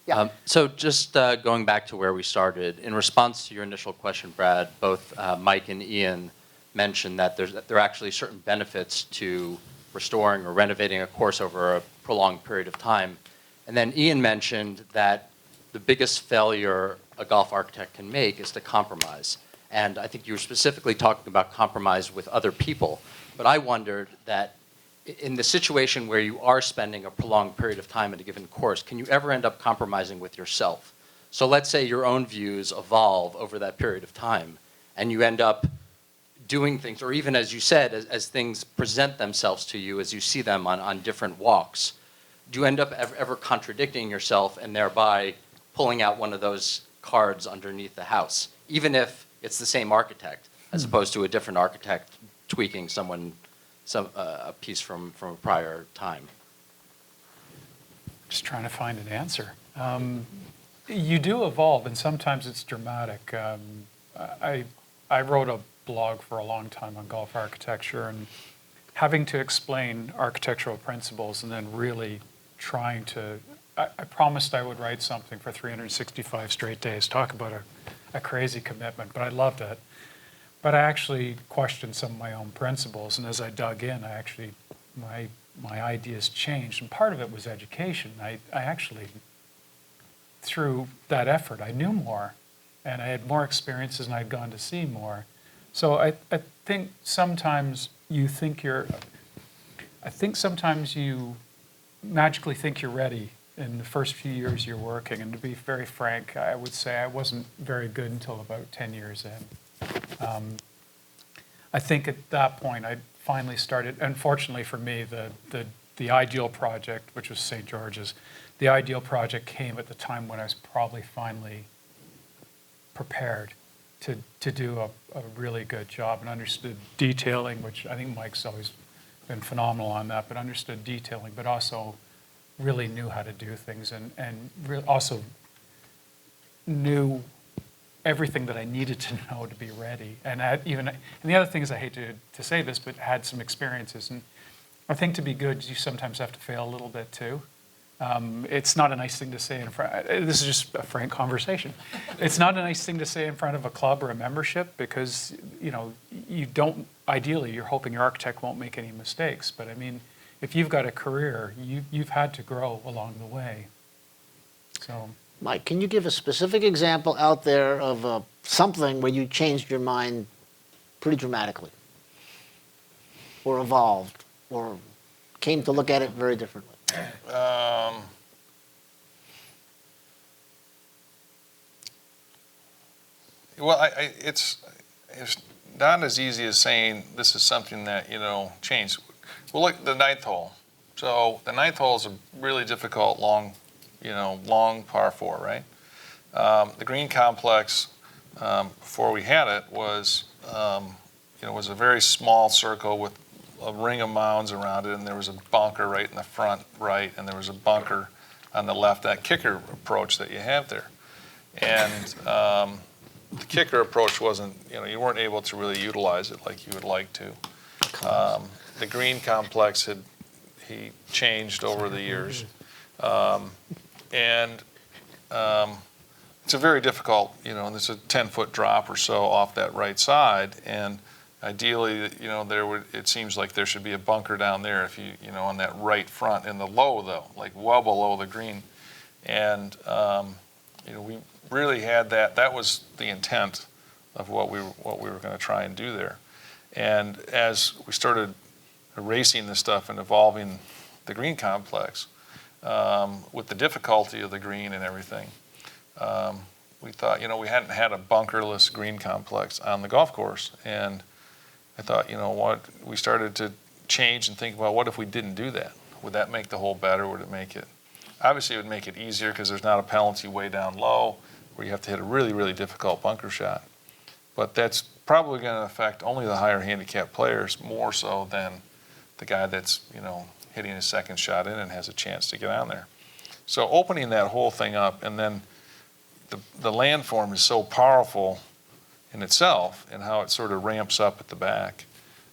Yeah. So just going back to where we started, in response to your initial question, Brad, both Mike and Ian mentioned that there are actually certain benefits to restoring or renovating a course over a prolonged period of time. And then Ian mentioned that the biggest failure a golf architect can make is to compromise. And I think you were specifically talking about compromise with other people. But I wondered that in the situation where you are spending a prolonged period of time at a given course, can you ever end up compromising with yourself? So let's say your own views evolve over that period of time, and you end up doing things, or even as you said, as things present themselves to you, as you see them on different walks, do you end up ever contradicting yourself and thereby pulling out one of those cards underneath the house, even if it's the same architect, as opposed to a different architect tweaking a piece from a prior time? Just trying to find an answer. You do evolve, and sometimes it's dramatic. I wrote a blog for a long time on golf architecture, and having to explain architectural principles and then really trying to, I promised I would write something for 365 straight days. Talk about a crazy commitment, but I loved it. But I actually questioned some of my own principles, and as I dug in, my ideas changed, and part of it was education. I actually, through that effort, I knew more, and I had more experiences, and I'd gone to see more. So I think sometimes you magically think you're ready in the first few years you're working, and to be very frank, I would say I wasn't very good until about 10 years in. I think at that point I finally started, unfortunately for me, the ideal project, which was St. George's, the ideal project came at the time when I was probably finally prepared to do a really good job and understood detailing, which I think Mike's always been phenomenal on that, but understood detailing, but also really knew how to do things and also knew everything that I needed to know to be ready. And the other thing is, I hate to say this, but had some experiences. And I think to be good, you sometimes have to fail a little bit too. It's not a nice thing to say in front, this is just a frank conversation. It's not a nice thing to say in front of a club or a membership because, you don't, ideally, you're hoping your architect won't make any mistakes. But I mean, if you've got a career, you've had to grow along the way. So. Mike, can you give a specific example out there of something where you changed your mind pretty dramatically, or evolved, or came to look at it very differently? Well, it's not as easy as saying this is something that changed. Well, look, the ninth hole. So the ninth hole is a really difficult, long par four, right? The green complex, before we had it, was a very small circle with a ring of mounds around it, and there was a bunker right in the front right, and there was a bunker on the left, that kicker approach that you have there. And the kicker approach wasn't, you weren't able to really utilize it like you would like to. The green complex he changed over the years. And it's a very difficult, and it's a 10-foot drop or so off that right side. And ideally, it seems like there should be a bunker down there if on that right front in the low though, like well below the green. And, we really had that. That was the intent of what we were going to try and do there. And as we started erasing this stuff and evolving the green complex, with the difficulty of the green and everything, we thought, we hadn't had a bunkerless green complex on the golf course. And I thought, we started to change and think about what if we didn't do that? Would that make the hole better? Would it make it? Obviously, it would make it easier because there's not a penalty way down low where you have to hit a really, really difficult bunker shot. But that's probably going to affect only the higher handicap players more so than the guy that's, hitting his second shot in and has a chance to get on there. So opening that whole thing up, and then the landform is so powerful in itself and how it sort of ramps up at the back,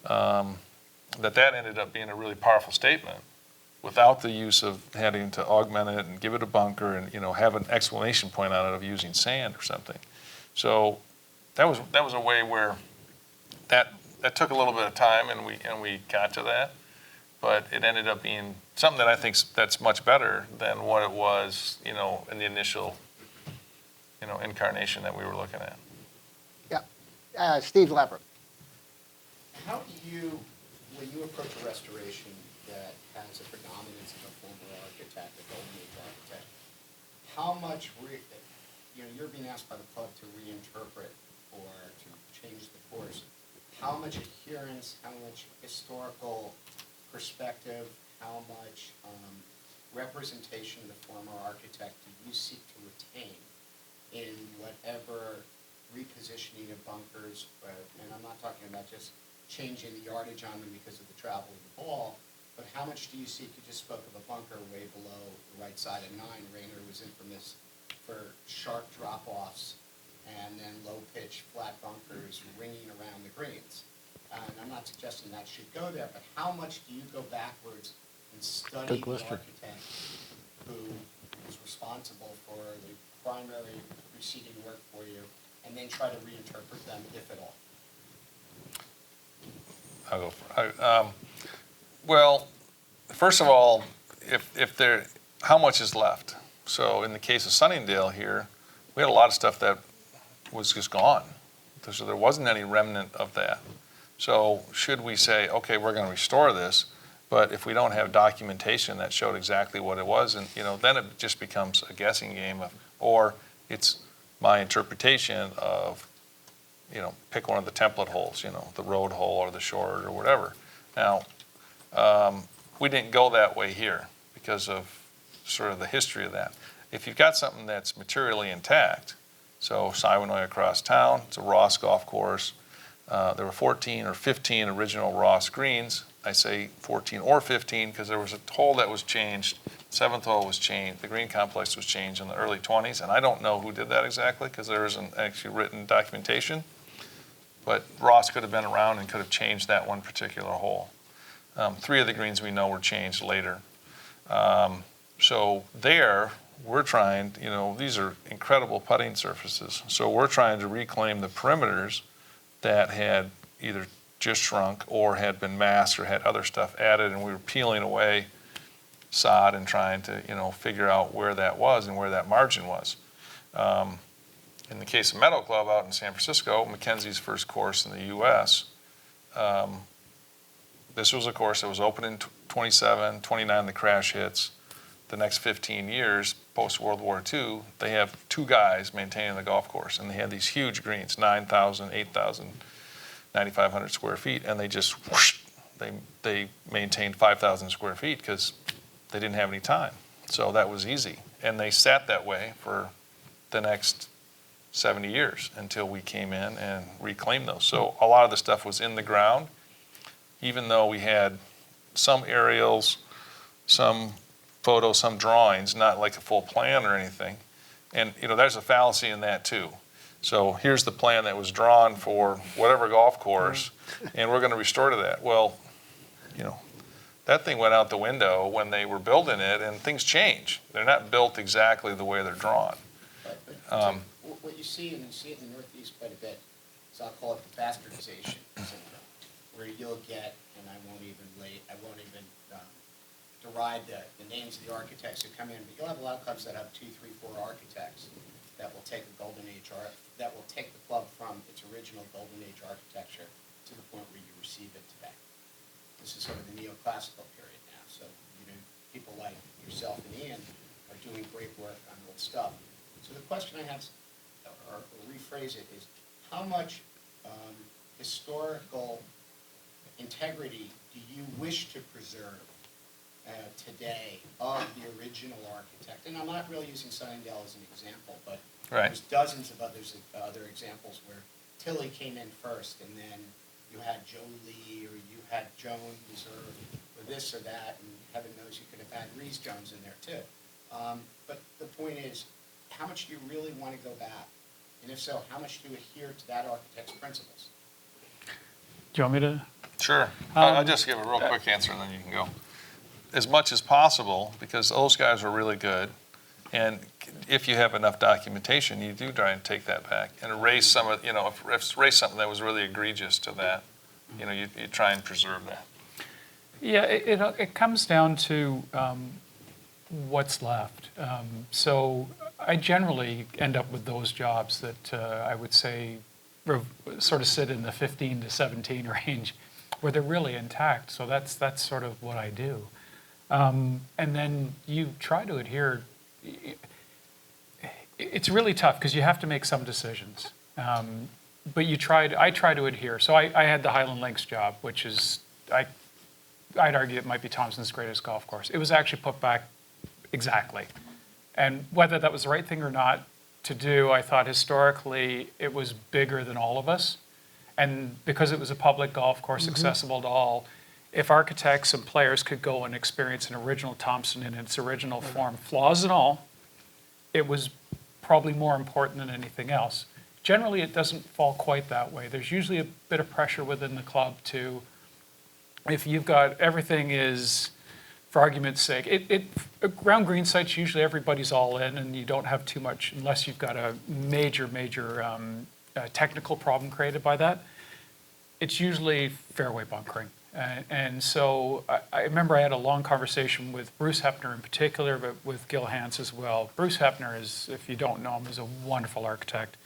that ended up being a really powerful statement without the use of having to augment it and give it a bunker and have an exclamation point on it of using sand or something. So that was a way where that took a little bit of time, and we got to that. But it ended up being something that I think that's much better than what it was, in the initial, incarnation that we were looking at. Yeah. Steve Lever. How do you, when you approach a restoration that has a predominance of a former architect, a golden age architect, how much, you're being asked by the club to reinterpret or to change the course. How much adherence, how much historical perspective, how much representation of the former architect do you seek to retain in whatever repositioning of bunkers, and I'm not talking about just changing the yardage on them because of the travel of the ball, but how much do you seek? You just spoke of a bunker way below the right side of 9. Rayner was infamous for sharp drop-offs and then low-pitch flat bunkers ringing around the greens. And I'm not suggesting that should go there, but how much do you go backwards and study the architect who is responsible for the primary preceding work for you, and then try to reinterpret them, if at all? I'll go for it. Well, first of all, how much is left? So in the case of Sunningdale here, we had a lot of stuff that was just gone. So there wasn't any remnant of that. So should we say, okay, we're going to restore this, but if we don't have documentation that showed exactly what it was, and then it just becomes a guessing game or it's my interpretation of, pick one of the template holes, the road hole or the short or whatever. Now, we didn't go that way here because of sort of the history of that. If you've got something that's materially intact, so Siwanoy across town, it's a Ross golf course. There were 14 or 15 original Ross greens. I say 14 or 15 because there was a hole that was changed. 7th hole was changed. The green complex was changed in the early 20s, and I don't know who did that exactly because there isn't actually written documentation. But Ross could have been around and could have changed that one particular hole. 3 of the greens we know were changed later. So there, we're trying, these are incredible putting surfaces. So we're trying to reclaim the perimeters that had either just shrunk or had been masked or had other stuff added, and we were peeling away sod and trying to, figure out where that was and where that margin was. In the case of Meadow Club out in San Francisco, Mackenzie's first course in the U.S., this was a course that was open in 27, 29, the crash hits. The next 15 years, post-World War II, they have 2 guys maintaining the golf course, and they had these huge greens, 9,000, 8,000, 9,500 square feet, and they just whoosh, they maintained 5,000 square feet because they didn't have any time. So that was easy. And they sat that way for the next 70 years until we came in and reclaimed those. So a lot of the stuff was in the ground, even though we had some aerials, some photos, some drawings, not like a full plan or anything. And, there's a fallacy in that too. So here's the plan that was drawn for whatever golf course, and we're going to restore to that. Well, that thing went out the window when they were building it, and things change. They're not built exactly the way they're drawn. But what you see, and you see it in the Northeast quite a bit, is I'll call it the bastardization syndrome, where you'll get, and I won't even deride the names of the architects who come in, but you'll have a lot of clubs that have 2, 3, 4 architects that will take the golden age art, that will take the club from its original golden age architecture to the point where you receive it today. This is sort of the neoclassical period now. So, people like yourself and Ian are doing great work on old stuff. So the question I have, or rephrase it, is how much historical integrity do you wish to preserve today of the original architect? And I'm not really using Sunningdale as an example, but there's dozens of other examples where Tilly came in first, and then you had Joe Lee, or you had Jones, or this or that, and heaven knows you could have had Rees Jones in there too. But the point is, how much do you really want to go back? And if so, how much do you adhere to that architect's principles? Do you want me to? Sure. I'll just give a real quick answer, and then you can go. As much as possible, because those guys are really good, and if you have enough documentation, you do try and take that back and erase some of, erase something that was really egregious to that. You try and preserve that. Yeah, it comes down to what's left. So I generally end up with those jobs that I would say sort of sit in the 15 to 17 range, where they're really intact. So that's sort of what I do. And then you try to adhere. It's really tough because you have to make some decisions. But I try to adhere. So I had the Highland Links job, which is, I'd argue it might be Thompson's greatest golf course. It was actually put back exactly. And whether that was the right thing or not to do, I thought historically it was bigger than all of us. And because it was a public golf course accessible to all, if architects and players could go and experience an original Thompson in its original form, flaws and all, it was probably more important than anything else. Generally, it doesn't fall quite that way. There's usually a bit of pressure within the club to, if you've got everything is, for argument's sake, around green sites, usually everybody's all in and you don't have too much, unless you've got a major technical problem created by that. It's usually fairway bunkering. And so I remember I had a long conversation with Bruce Hepner in particular, but with Gil Hans as well. Bruce Hepner is, if you don't know him, is a wonderful architect.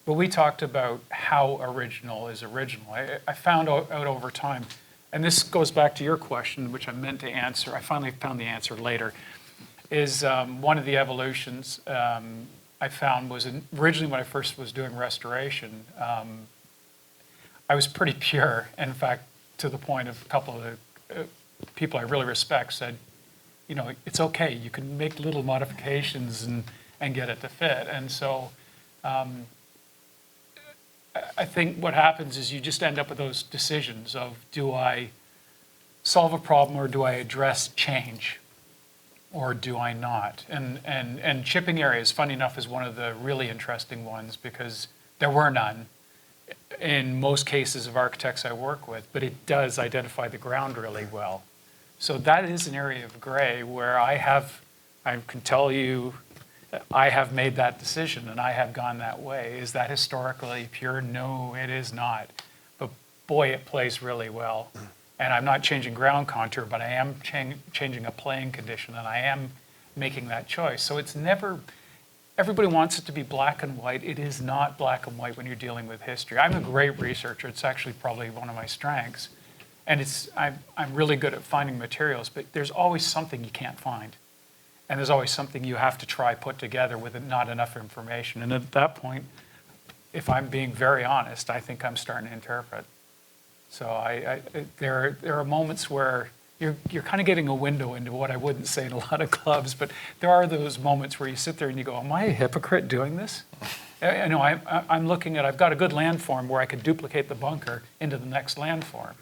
But we talked about how original is original. I found out over time, and this goes back to your question, which I meant to answer. I finally found the answer later, is one of the evolutions I found was originally when I first was doing restoration, I was pretty pure. In fact, to the point of a couple of the people I really respect said, it's okay. You can make little modifications and get it to fit. And so I think what happens is you just end up with those decisions of, do I solve a problem or do I address change? Or do I not? And chipping areas, funny enough, is one of the really interesting ones because there were none in most cases of architects I work with, but it does identify the ground really well. So that is an area of gray where I can tell you, I have made that decision and I have gone that way. Is that historically pure? No, it is not. But boy, it plays really well. And I'm not changing ground contour, but I am changing a playing condition and I am making that choice. So it's never, everybody wants it to be black and white. It is not black and white when you're dealing with history. I'm a great researcher. It's actually probably one of my strengths. And I'm really good at finding materials, but there's always something you can't find. And there's always something you have to try put together with not enough information. And at that point, if I'm being very honest, I think I'm starting to interpret. So there are moments where you're kind of getting a window into what I wouldn't say in a lot of clubs, but there are those moments where you sit there and you go, am I a hypocrite doing this? I know I'm looking at, I've got a good landform where I could duplicate the bunker into the next landform,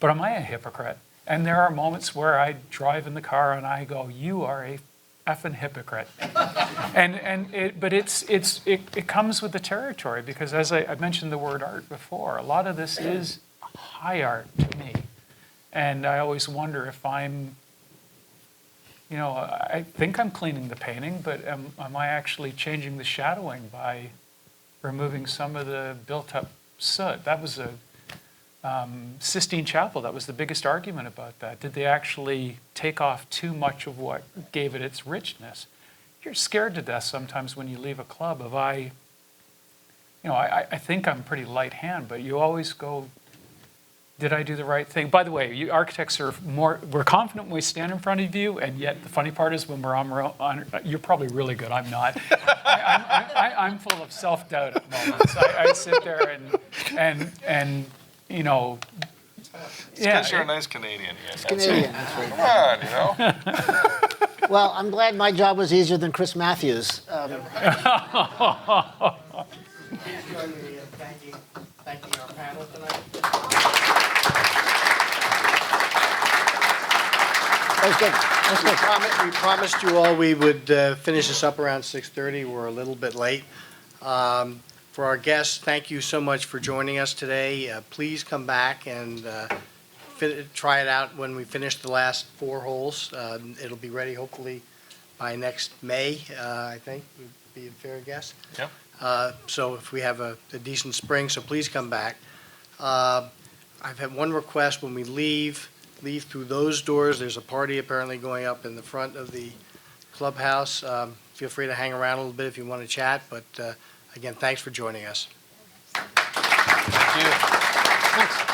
but am I a hypocrite? And there are moments where I drive in the car and I go, you are a effing hypocrite. But it comes with the territory, because as I mentioned the word art before, a lot of this is high art to me. And I always wonder if I'm, I think I'm cleaning the painting, but am I actually changing the shadowing by removing some of the built-up soot? That was a Sistine Chapel. That was the biggest argument about that. Did they actually take off too much of what gave it its richness? You're scared to death sometimes when you leave a club of I think I'm pretty light hand, but you always go, did I do the right thing? By the way, you architects we're confident when we stand in front of you, and yet the funny part is when we're on you're probably really good, I'm not. I'm full of self-doubt at moments. I sit there and Because you're a nice Canadian. Ian. Canadian, that's right. Come on, Well, I'm glad my job was easier than Chris Matthews. Please join me in thanking our panel tonight. That was good. That's good. We promised you all we would finish this up around 6:30. We're a little bit late. For our guests, thank you so much for joining us today. Please come back and try it out when we finish the last 4 holes. It'll be ready hopefully by next May, I think, would be a fair guess. Yep. So if we have a decent spring, so please come back. I've had one request: when we leave through those doors, there's a party apparently going up in the front of the clubhouse. Feel free to hang around a little bit if you want to chat, but again, thanks for joining us. Thank you. Thanks.